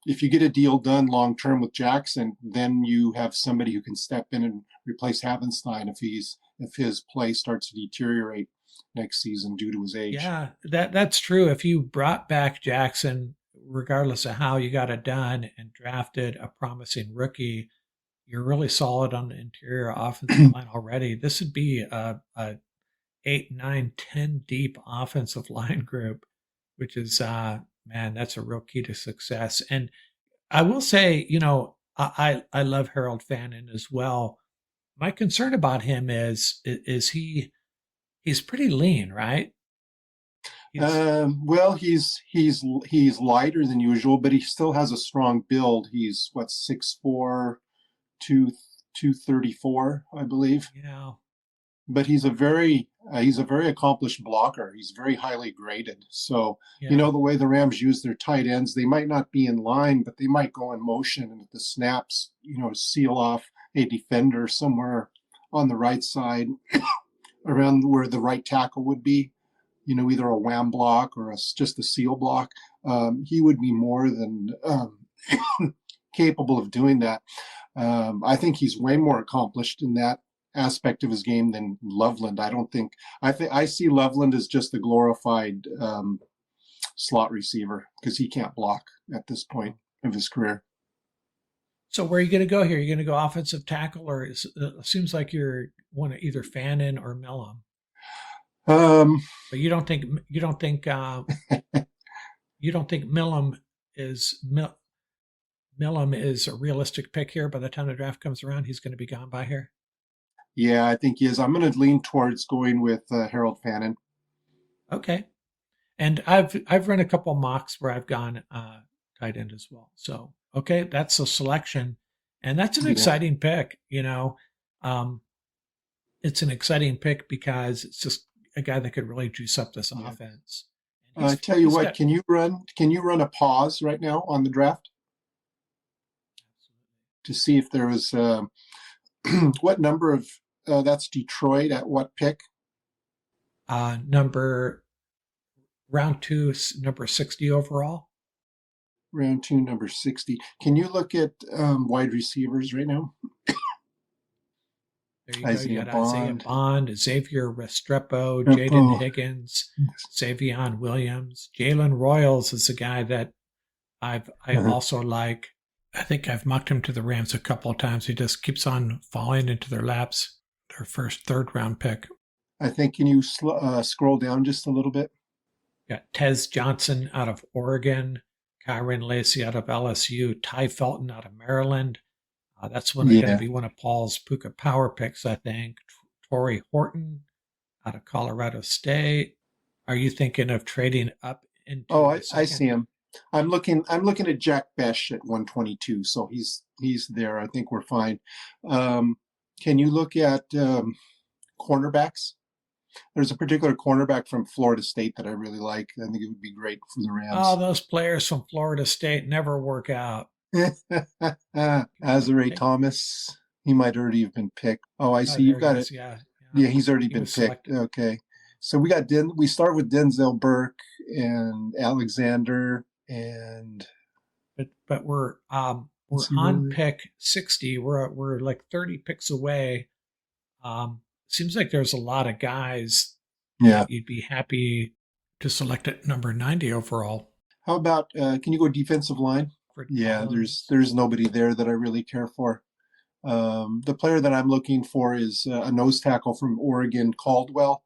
if you get a deal done long-term with Jackson, then you have somebody who can step in and replace Havenstein if his play starts to deteriorate next season due to his age. Yeah, that's true. If you brought back Jackson, regardless of how you got it done, and drafted a promising rookie, you're really solid on the interior offensive line already. This would be a 8, 9, 10 deep offensive line group, which is, man, that's a real key to success. And I will say, I love Harold Fannin as well. My concern about him is he's pretty lean, right? Well, he's lighter than usual, but he still has a strong build. He's 6'4", 234, I believe. Yeah. But he's a very accomplished blocker. He's very highly graded. So the way the Rams use their tight ends, they might not be in line, but they might go in motion and at the snaps, seal off a defender somewhere on the right side around where the right tackle would be, either a wham block or just a seal block. He would be more than capable of doing that. I think he's way more accomplished in that aspect of his game than Loveland. I see Loveland as just a glorified slot receiver because he can't block at this point of his career. So where are you going to go here? Are you going to go offensive tackle, or it seems like you're one of either Fannin or Millam? But you don't think Millam is a realistic pick here? By the time the draft comes around, he's going to be gone by here. Yeah, I think he is. I'm going to lean towards going with Harold Fannin. Okay. And I've run a couple mocks where I've gone tight end as well. So okay, that's a selection, and that's an Yeah. exciting pick. It's an exciting pick because it's just a guy that could really juice up this Yeah. offense. I tell you what, got- can you run a pause right now on the draft to see if there was what number of that's Detroit at what pick? Round 2, number 60 overall. Round 2, number 60. Can you look at wide receivers right now? There you Isaiah go. You got Isaiah Bond. Bond, Xavier Restrepo, Jaden Higgins, Savion Williams. Jalen Royals is a guy that I also like. I think I've mocked him to the Rams a couple of times. He just keeps on falling into their laps. Their first third-round pick. I think, can you scroll down just a little bit? Got Tez Johnson out of Oregon, Kyron Lacey out of LSU, Ty Felton out of Maryland. That's going to be one of Paul's Puka Power picks, I think. Torrey Horton out of Colorado State. Are you thinking of trading up into? Oh, I see him. I'm looking at Jack Besh at 122, so he's there. I think we're fine. Can you look at cornerbacks? There's a particular cornerback from Florida State that I really like. I think it would be great for the Rams. Oh, those players from Florida State never work out. Azare Thomas, he might already have been picked. Oh, I see. You've got it. Yeah, he's already been picked. Selected. Okay. So we got we start with Denzel Burke and Alexander but we're on pick 60. We're like 30 picks away. Seems like there's a lot of guys. Yeah. You'd be happy to select at number 90 overall. How about can you go defensive line? Yeah, there's nobody there that I really care for. The player that I'm looking for is a nose tackle from Oregon, Caldwell.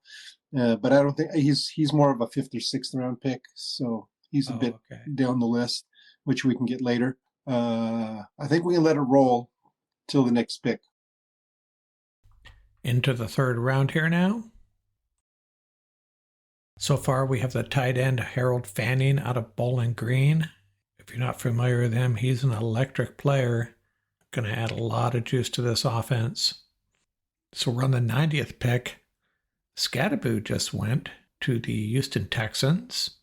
But I don't think he's more of a 5th or 6th round pick, so he's a bit down the list, which we can get later. I think we can let it roll till the next pick. Into the 3rd round here now. So far, we have the tight end Harold Fanning out of Bowling Green. If you're not familiar with him, he's an electric player. Going to add a lot of juice to this offense. So we're on the 90th pick. Scadaboo just went to the Houston Texans.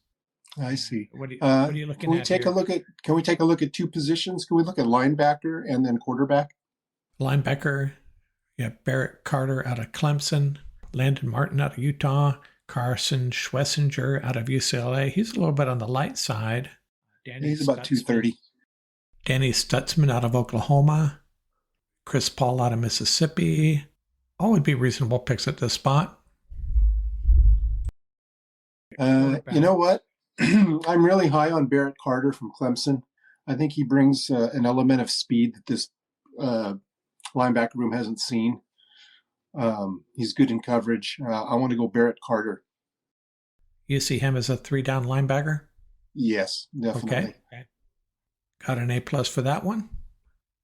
I see. What are you looking at? Can we take a look at 2 positions? Can we look at linebacker and then quarterback? Linebacker, Barrett Carter out of Clemson, Landon Martin out of Utah, Carson Schwessinger out of UCLA. He's a little bit on the light side. He's about 230. Danny Stutzman out of Oklahoma, Chris Paul out of Mississippi. All would be reasonable picks at this spot. You know what? I'm really high on Barrett Carter from Clemson. I think he brings an element of speed that this linebacker room hasn't seen. He's good in coverage. I want to go Barrett Carter. You see him as a 3-down linebacker? Yes, definitely. Okay. Got an A+ for that one.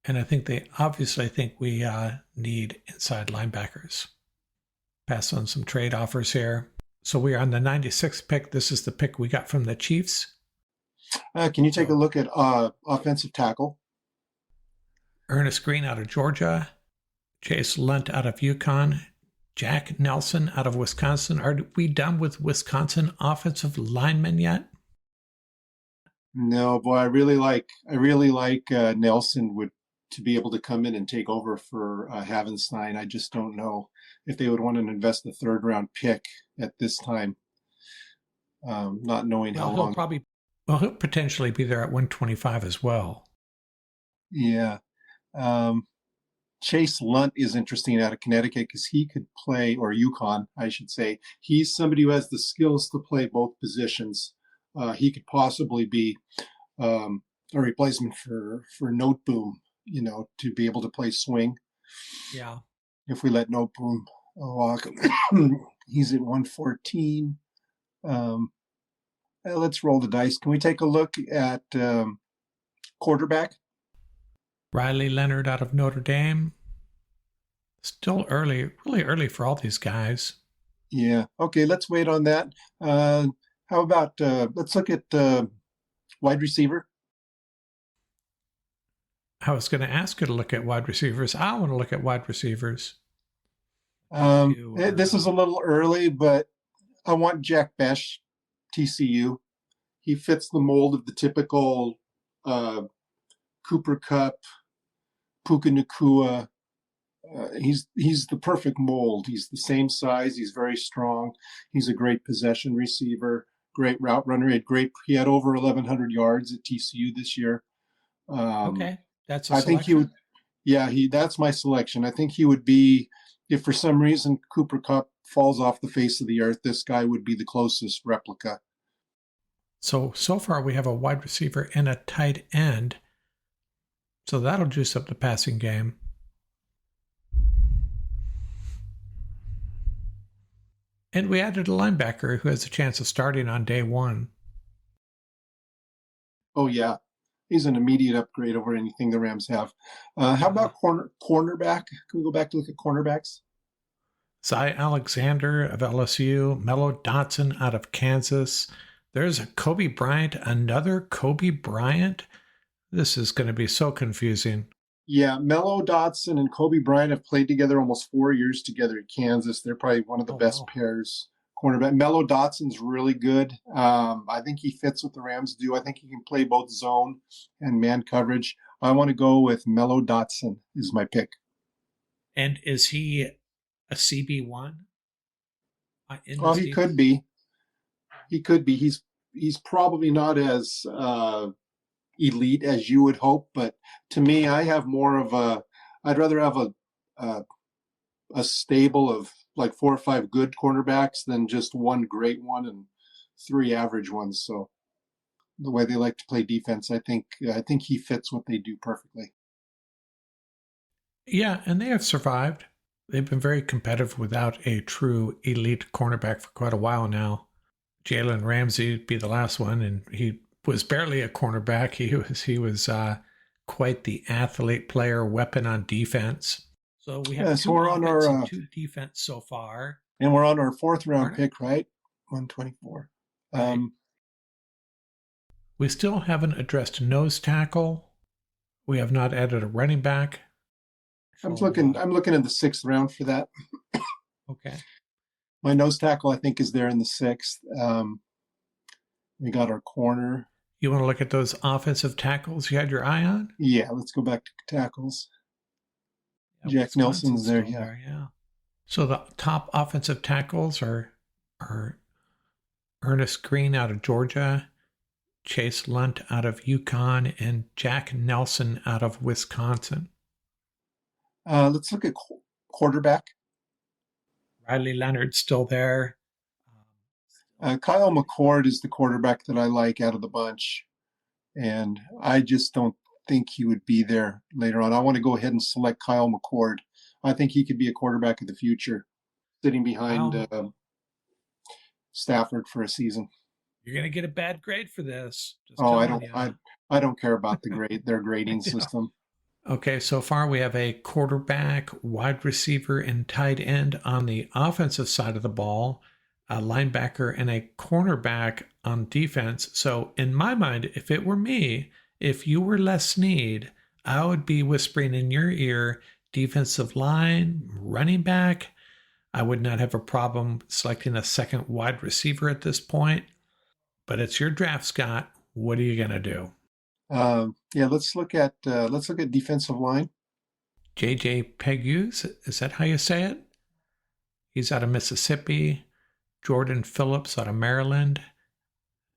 And I think they obviously think we need inside linebackers. Pass on some trade offers here. So we are on the 96th pick. This is the pick we got from the Chiefs. Can you take a look at offensive tackle? Ernest Green out of Georgia. Chase Lunt out of UConn. Jack Nelson out of Wisconsin. Are we done with Wisconsin offensive linemen yet? No, boy, I really like Nelson to be able to come in and take over for Havenstein. I just don't know if they would want to invest a 3rd round pick at this time, not knowing how long. He'll potentially be there at 125 as well. Yeah. Chase Lunt is interesting out of Connecticut because he could play, or UConn, I should say. He's somebody who has the skills to play both positions. He could possibly be a replacement for Noteboom, to be able to play swing. Yeah. If we let Noteboom walk, he's at 114. Let's roll the dice. Can we take a look at quarterback? Riley Leonard out of Notre Dame. Still early, really early for all these guys. Yeah. Okay, let's wait on that. How about let's look at wide receiver? I was going to ask you to look at wide receivers. I want to look at wide receivers. This is a little early, but I want Jack Besh, TCU. He fits the mold of the typical Cooper Cup, Puka Nakua. He's the perfect mold. He's the same size. He's very strong. He's a great possession receiver, great route runner. He had over 1,100 yards at TCU this year. Okay, that's a I selection. think he would. Yeah, that's my selection. I think he would be, if for some reason Cooper Cup falls off the face of the earth, this guy would be the closest replica. So far we have a wide receiver and a tight end. So that'll juice up the passing game. And we added a linebacker who has a chance of starting on day one. Oh, yeah. He's an immediate upgrade over anything the Rams have. How about cornerback? Can we go back to look at cornerbacks? Zy Alexander of LSU, Mello Dotson out of Kansas. There's a Kobe Bryant, another Kobe Bryant. This is going to be so confusing. Yeah, Mello Dotson and Kobe Bryant have played together almost 4 years together at Kansas. They're probably one of the best pairs. Cornerback Mello Dotson's really good. I think he fits what the Rams do. I think he can play both zone and man coverage. I want to go with Mello Dotson is my pick. And is he a CB1? Well, he could be. He could be. He's probably not as elite as you would hope, but to me, I'd rather have a stable of like 4 or 5 good cornerbacks than just one great one and 3 average ones. So the way they like to play defense, I think he fits what they do perfectly. Yeah, and they have survived. They've been very competitive without a true elite cornerback for quite a while now. Jalen Ramsey would be the last one, and he was barely a cornerback. He was quite the athlete player, weapon on defense. So we have two offense and 2 defense so far. And we're on our 4th round pick, right? 124. Right. We still haven't addressed nose tackle. We have not added a running back. I'm looking at the 6th round for that. Okay. My nose tackle, I think, is there in the 6th. We got our corner. You want to look at those offensive tackles you had your eye on? Yeah, let's go back to tackles. Yeah, Jack Nelson's there, yeah. So the top offensive tackles are Ernest Green out of Georgia, Chase Lunt out of UConn, and Jack Nelson out of Wisconsin. Let's look at quarterback. Riley Leonard's still there. Kyle McCord is the quarterback that I like out of the bunch, and I just don't think he would be there later on. I want to go ahead and select Kyle McCord. I think he could be a quarterback of the future, sitting behind Stafford for a season. You're going to get a bad grade for this. I don't care about their grading system. Okay, so far we have a quarterback, wide receiver, and tight end on the offensive side of the ball, a linebacker, and a cornerback on defense. So in my mind, if it were me, if you were Les Snead, I would be whispering in your ear, defensive line, running back. I would not have a problem selecting a second wide receiver at this point. But it's your draft, Scott. What are you going to do? Let's look at defensive line. JJ Pegues, is that how you say it? He's out of Mississippi. Jordan Phillips out of Maryland.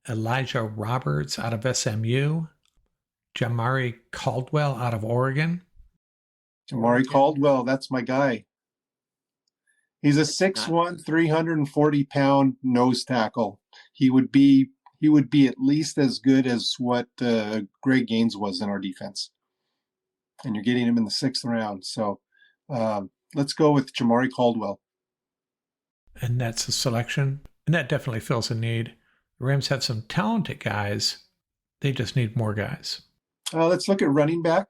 Elijah Roberts out of SMU. Jamari Caldwell out of Oregon. Jamari Caldwell, that's my guy. He's a 6'1", 340-pound nose tackle. He would be at least as good as what Greg Gaines was in our defense. And you're getting him in the 6th round. So let's go with Jamari Caldwell. And that's a selection. And that definitely fills a need. The Rams have some talented guys. They just need more guys. Let's look at running back.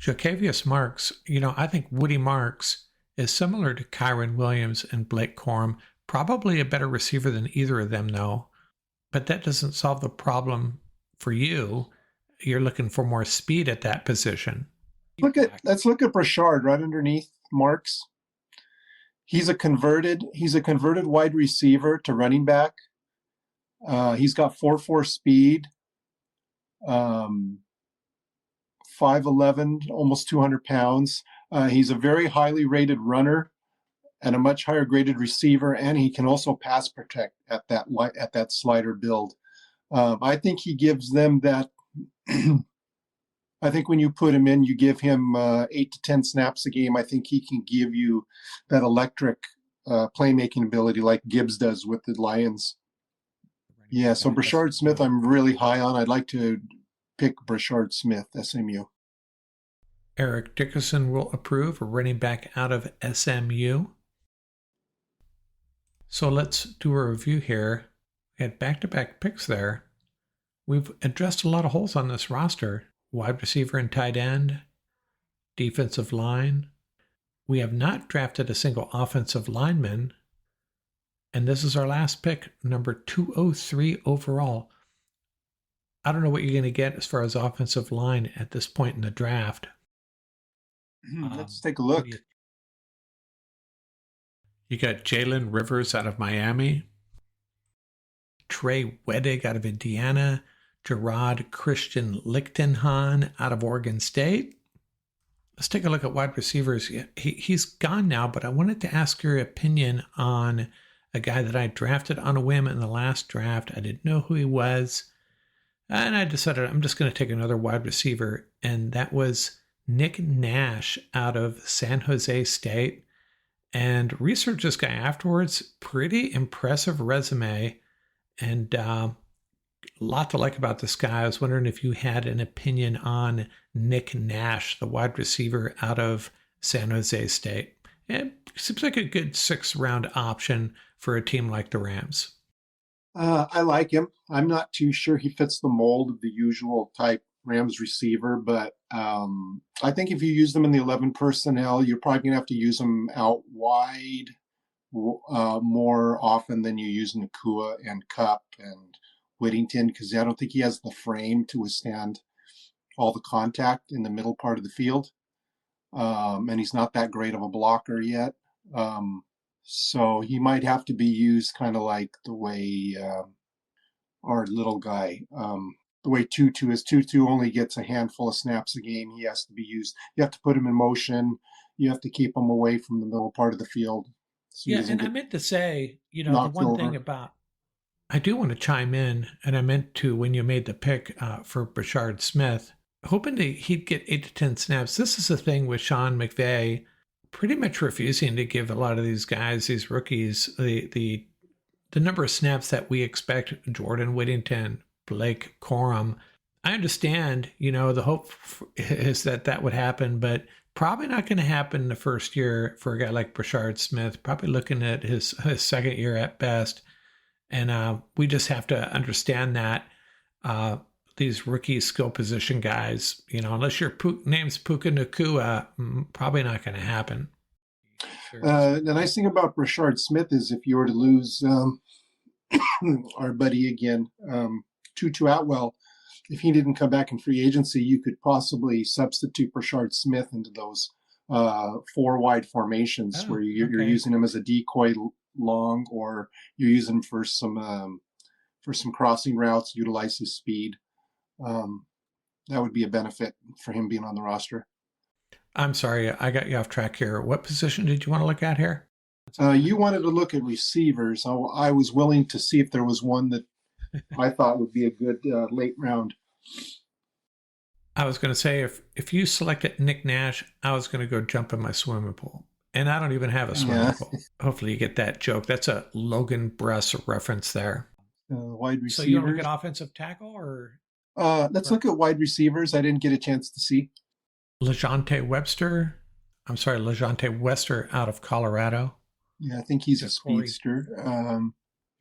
Jokavius Marks, I think Woody Marks is similar to Kyron Williams and Blake Corum. Probably a better receiver than either of them, though. But that doesn't solve the problem for you. You're looking for more speed at that position. Let's look at Brashard right underneath Marks. He's a converted wide receiver to running back. He's got 4.4 speed, 5'11", almost 200 pounds. He's a very highly rated runner and a much higher graded receiver, and he can also pass protect at that slider build. I think he gives them that. I think when you put him in, you give him 8 to 10 snaps a game. I think he can give you that electric playmaking ability like Gibbs does with the Lions. Yeah, so Brashard Smith I'm really high on. I'd like to pick Brashard Smith, SMU. Eric Dickerson will approve, a running back out of SMU. So let's do a review here. We had back-to-back picks there. We've addressed a lot of holes on this roster. Wide receiver and tight end, defensive line. We have not drafted a single offensive lineman. And this is our last pick, number 203 overall. I don't know what you're going to get as far as offensive line at this point in the draft. Let's take a look. You got Jalen Rivers out of Miami, Trey Wedig out of Indiana, Gerard Christian Lichtenhahn out of Oregon State. Let's take a look at wide receivers. He's gone now, but I wanted to ask your opinion on a guy that I drafted on a whim in the last draft. I didn't know who he was, and I decided I'm just going to take another wide receiver, and that was Nick Nash out of San Jose State. And researched this guy afterwards. Pretty impressive resume, and a lot to like about this guy. I was wondering if you had an opinion on Nick Nash, the wide receiver out of San Jose State. It seems like a good 6th-round option for a team like the Rams. I like him. I'm not too sure he fits the mold of the usual type Rams receiver, but I think if you use them in the 11 personnel, you're probably going to have to use them out wide more often than you use Nakua and Cup and Whittington, because I don't think he has the frame to withstand all the contact in the middle part of the field. And he's not that great of a blocker yet. So he might have to be used kind of like the way our little guy, the way Tutu is. Tutu only gets a handful of snaps a game. He has to be used. You have to put him in motion. You have to keep him away from the middle part of the field. So yeah, and I meant to say, the one thing about, I do want to chime in, and I meant to when you made the pick for Brashard Smith, hoping he'd get 8 to 10 snaps. This is the thing with Sean McVay, pretty much refusing to give a lot of these guys, these rookies, the number of snaps that we expect. Jordan Whittington, Blake Corum. I understand, the hope is that would happen, but probably not going to happen in the first year for a guy like Brashard Smith. Probably looking at his second year at best. And we just have to understand that these rookie skill position guys, unless your name's Puka Nakua, probably not going to happen. The nice thing about Brashard Smith is if you were to lose our buddy again, Tutu Atwell, if he didn't come back in free agency, you could possibly substitute Brashard Smith into those 4 wide formations where you're using him as a decoy long, or you're using him for some crossing routes, utilize his speed. That would be a benefit for him being on the roster. I'm sorry, I got you off track here. What position did you want to look at here? You wanted to look at receivers. I was willing to see if there was one that I thought would be a good late round. I was going to say, if you selected Nick Nash, I was going to go jump in my swimming pool. And I don't even have a swimming pool. Hopefully you get that joke. That's a Logan Bruss reference there. Wide receivers. So you want to look at offensive tackle or? Let's look at wide receivers. I didn't get a chance to see. LeJounte Wester out of Colorado. Yeah, I think he's a speedster. Can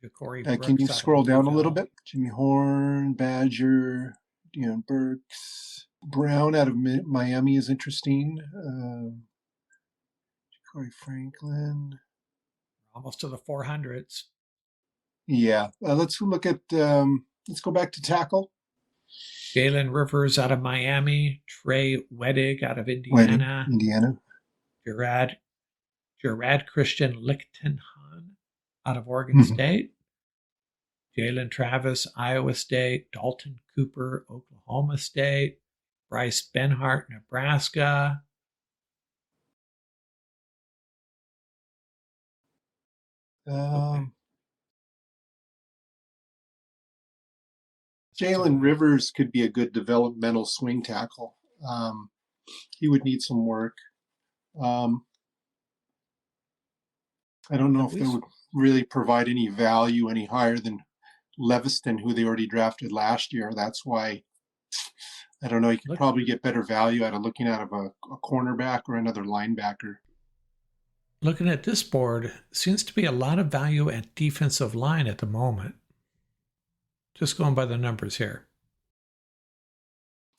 you Brooks scroll down a little bit? Jimmy Horn, Badger, Deion Burks. Brown out of Miami is interesting. Corey Franklin. Almost to the 400s. Yeah. Let's look at, let's go back to tackle. Jalen Rivers out of Miami. Trey Wedig out of Wedding, Indiana. Indiana. Gerard Christian Lichtenhahn out of Oregon State. Jalen Travis, Iowa State. Dalton Cooper, Oklahoma State. Bryce Benhart, Nebraska. Jalen Rivers could be a good developmental swing tackle. He would need some work. I don't know if that would really provide any value any higher than Leviston, who they already drafted last year. That's why, I don't know, you could probably get better value out of looking out of a cornerback or another linebacker. Looking at this board, seems to be a lot of value at defensive line at the moment. Just going by the numbers here.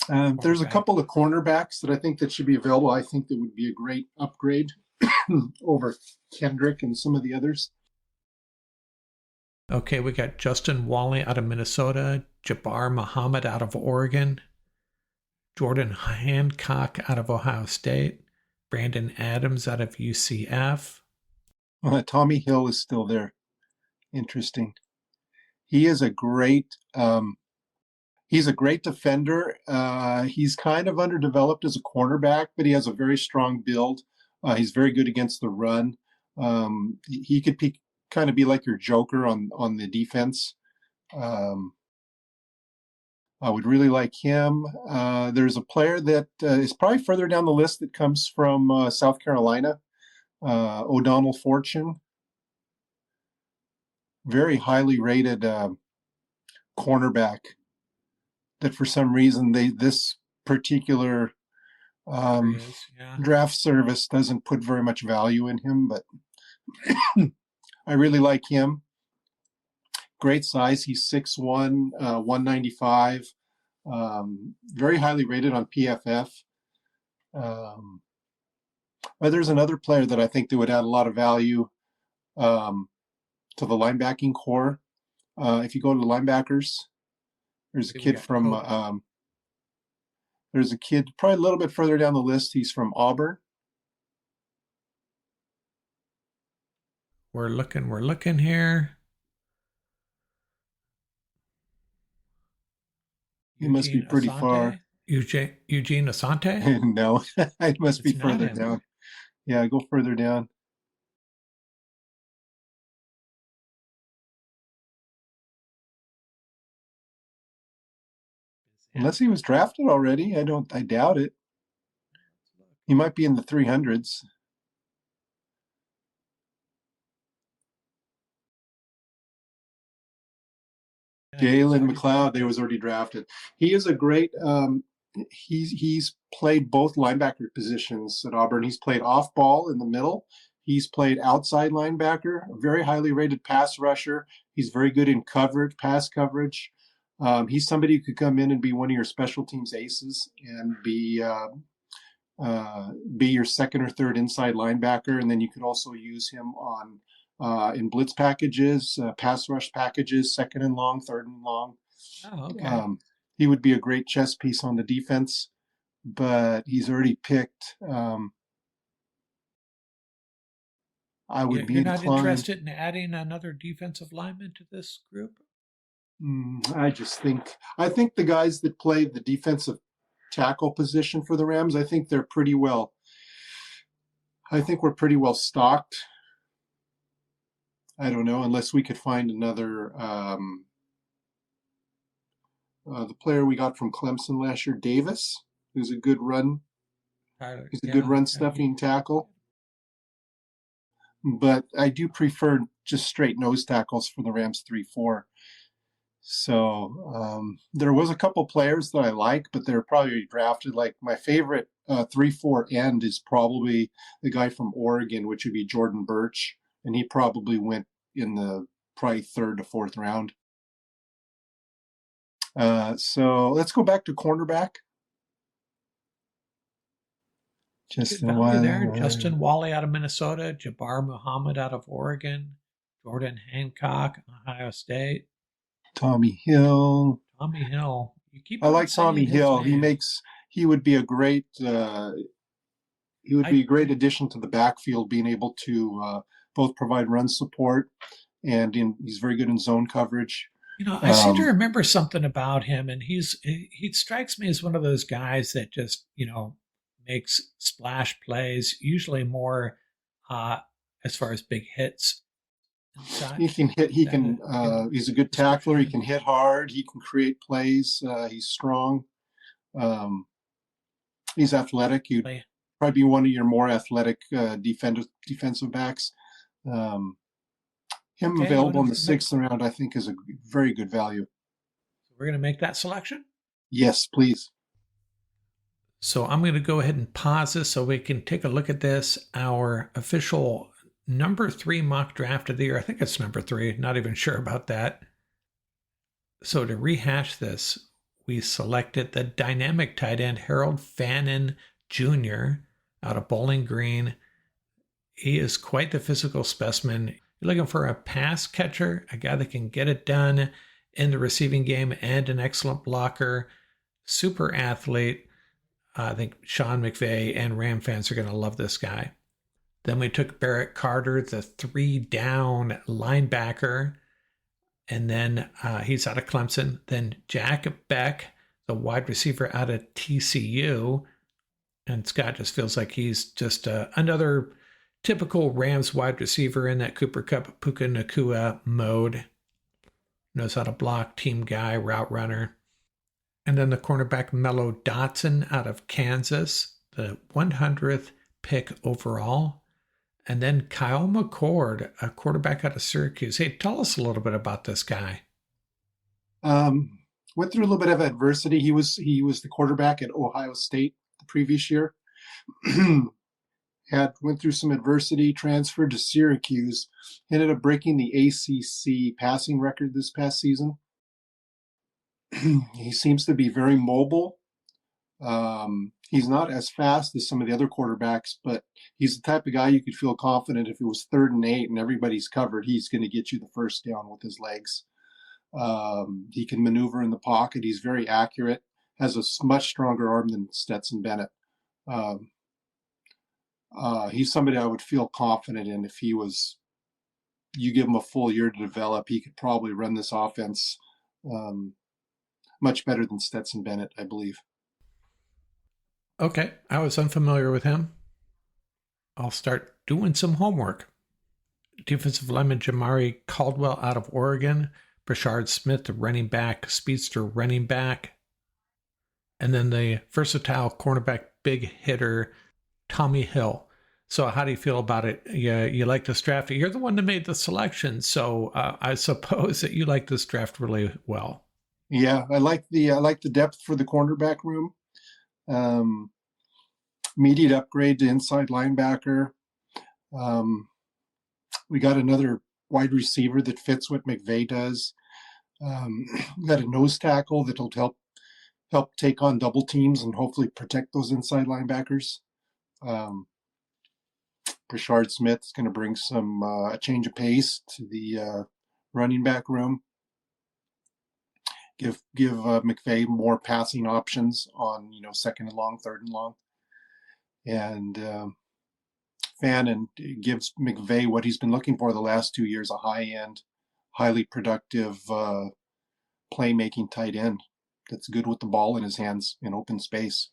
There's a couple of cornerbacks that I think that should be available. I think that would be a great upgrade over Kendrick and some of the others. Okay, we got Justin Wally out of Minnesota, Jabbar Muhammad out of Oregon, Jordan Hancock out of Ohio State, Brandon Adams out of UCF. Tommy Hill is still there. Interesting. He is a great defender. He's kind of underdeveloped as a cornerback, but he has a very strong build. He's very good against the run. He could kind of be like your joker on the defense. I would really like him. There's a player that is probably further down the list that comes from South Carolina, O'Donnell Fortune. Very highly rated cornerback that for some reason this particular draft service doesn't put very much value in him, but I really like him. Great size. He's 6'1", 195. Very highly rated on PFF. But there's another player that I think that would add a lot of value to the linebacking core. If you go to the linebackers, there's a kid from there's a kid probably a little bit further down the list. He's from Auburn. We're looking here. He must be pretty far. Eugene Asante? No, it must be further down. Yeah, go further down. Unless he was drafted already, I doubt it. He might be in the 300s. Jalen McLeod, they was already drafted. He is a great. He's played both linebacker positions at Auburn. He's played off ball in the middle. He's played outside linebacker. A very highly rated pass rusher. He's very good in coverage, pass coverage. He's somebody who could come in and be one of your special teams aces and be your second or third inside linebacker, and then you could also use him on in blitz packages, pass rush packages, second and long, third and long. Oh, okay. He would be a great chess piece on the defense, but he's already picked. I would be inclined. You're not interested in adding another defensive lineman to this group? I think the guys that play the defensive tackle position for the Rams, I think they're pretty well. I think we're pretty well stocked. I don't know, unless we could find another. The player we got from Clemson last year, Davis, who's a good run. He's a good run stuffing tackle. But I do prefer just straight nose tackles for the Rams 3-4. So there was a couple players that I like, but they're probably drafted. Like my favorite 3-4 end is probably the guy from Oregon, which would be Jordan Birch, and he probably went in the third to fourth round. So let's go back to cornerback. Good value there. Justin Wally out of Minnesota, Jabbar Muhammad out of Oregon, Jordan Hancock, Ohio State, Tommy Hill. Tommy Hill. You keep I on like Tommy saying his Hill. name. He would be a great a great addition to the backfield, being able to both provide run support he's very good in zone coverage. I seem to remember something about him, and he strikes me as one of those guys that just makes splash plays, usually more as far as big hits. He can hit. He's a good tackler. He can hit hard. He can create plays. He's strong. He's athletic. He'd probably be one of your more athletic defensive backs. Him available in the 6th round, I think, is a very good value. So we're going to make that selection? Yes, please. So I'm going to go ahead and pause this so we can take a look at this. Our official number 3 mock draft of the year. I think it's number 3. Not even sure about that. So to rehash this, we selected the dynamic tight end Harold Fannin Jr. out of Bowling Green. He is quite the physical specimen. You're looking for a pass catcher, a guy that can get it done in the receiving game and an excellent blocker, super athlete. I think Sean McVay and Ram fans are going to love this guy. Then we took Barrett Carter, the 3-down linebacker, and then he's out of Clemson. Then Jack Beck, the wide receiver out of TCU. And Scott just feels like he's just another typical Rams wide receiver in that Cooper Kupp, Puka Nacua mode. Knows how to block, team guy, route runner. And then the cornerback Mello Dotson out of Kansas, the 100th pick overall. And then Kyle McCord, a quarterback out of Syracuse. Hey, tell us a little bit about this guy. Went through a little bit of adversity. He was the quarterback at Ohio State the previous year. Went through some adversity, transferred to Syracuse, ended up breaking the ACC passing record this past season. He seems to be very mobile. He's not as fast as some of the other quarterbacks, but he's the type of guy you could feel confident if it was 3rd and 8 and everybody's covered, he's going to get you the first down with his legs. He can maneuver in the pocket. He's very accurate, has a much stronger arm than Stetson Bennett. He's somebody I would feel confident in if you give him a full year to develop, he could probably run this offense much better than Stetson Bennett, I believe. Okay, I was unfamiliar with him. I'll start doing some homework. Defensive lineman Jamari Caldwell out of Oregon. Brashard Smith, the running back, speedster running back. And then the versatile cornerback, big hitter, Tommy Hill. So how do you feel about it? You like this draft? You're the one that made the selection, so I suppose that you like this draft really well. Yeah, I like the depth for the cornerback room. Immediate upgrade to inside linebacker. We got another wide receiver that fits what McVay does. We got a nose tackle that'll help take on double teams and hopefully protect those inside linebackers. Brashard Smith is going to bring a change of pace to the running back room. Give McVay more passing options on 2nd and long, 3rd and long, and Fannin gives McVay what he's been looking for the last 2 years: a high-end, highly productive playmaking tight end that's good with the ball in his hands in open space.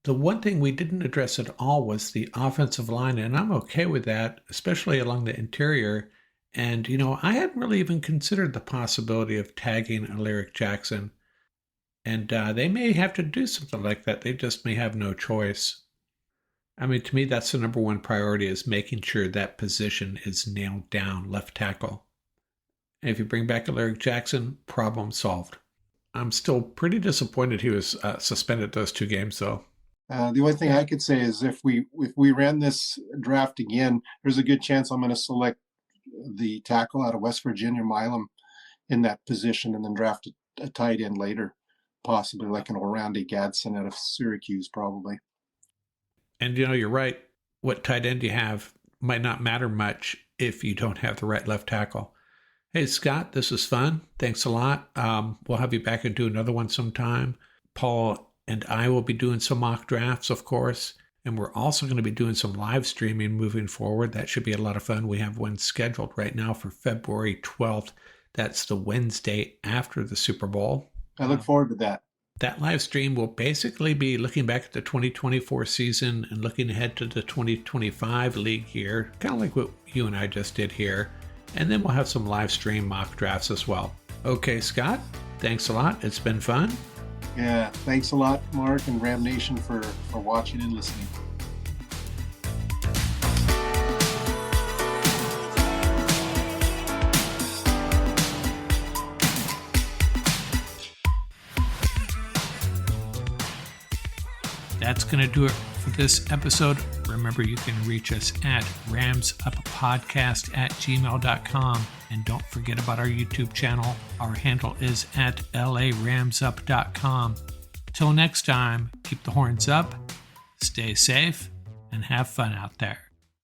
The one thing we didn't address at all was the offensive line, and I'm okay with that, especially along the interior. And, I hadn't really even considered the possibility of tagging Alaric Jackson. And they may have to do something like that. They just may have no choice. I mean, to me, that's the number one priority, is making sure that position is nailed down, left tackle. And if you bring back Alaric Jackson, problem solved. I'm still pretty disappointed he was suspended those 2 games, though. The only thing I could say is if we ran this draft again, there's a good chance I'm going to select the tackle out of West Virginia, Milam, in that position, and then draft a tight end later, possibly like an Orlando Gadsden out of Syracuse, probably. And you're right. What tight end you have might not matter much if you don't have the right left tackle. Hey, Scott, this was fun. Thanks a lot. We'll have you back and do another one sometime. Paul and I will be doing some mock drafts, of course. And we're also going to be doing some live streaming moving forward. That should be a lot of fun. We have one scheduled right now for February 12th. That's the Wednesday after the Super Bowl. I look forward to that. That live stream will basically be looking back at the 2024 season and looking ahead to the 2025 league year, kind of like what you and I just did here. And then we'll have some live stream mock drafts as well. Okay, Scott, thanks a lot. It's been fun. Yeah, thanks a lot, Mark and Ram Nation, for watching and listening. That's going to do it for this episode. Remember, you can reach us at ramsuppodcast@gmail.com. And don't forget about our YouTube channel. Our handle is at laramsup.com. Till next time, keep the horns up, stay safe, and have fun out there.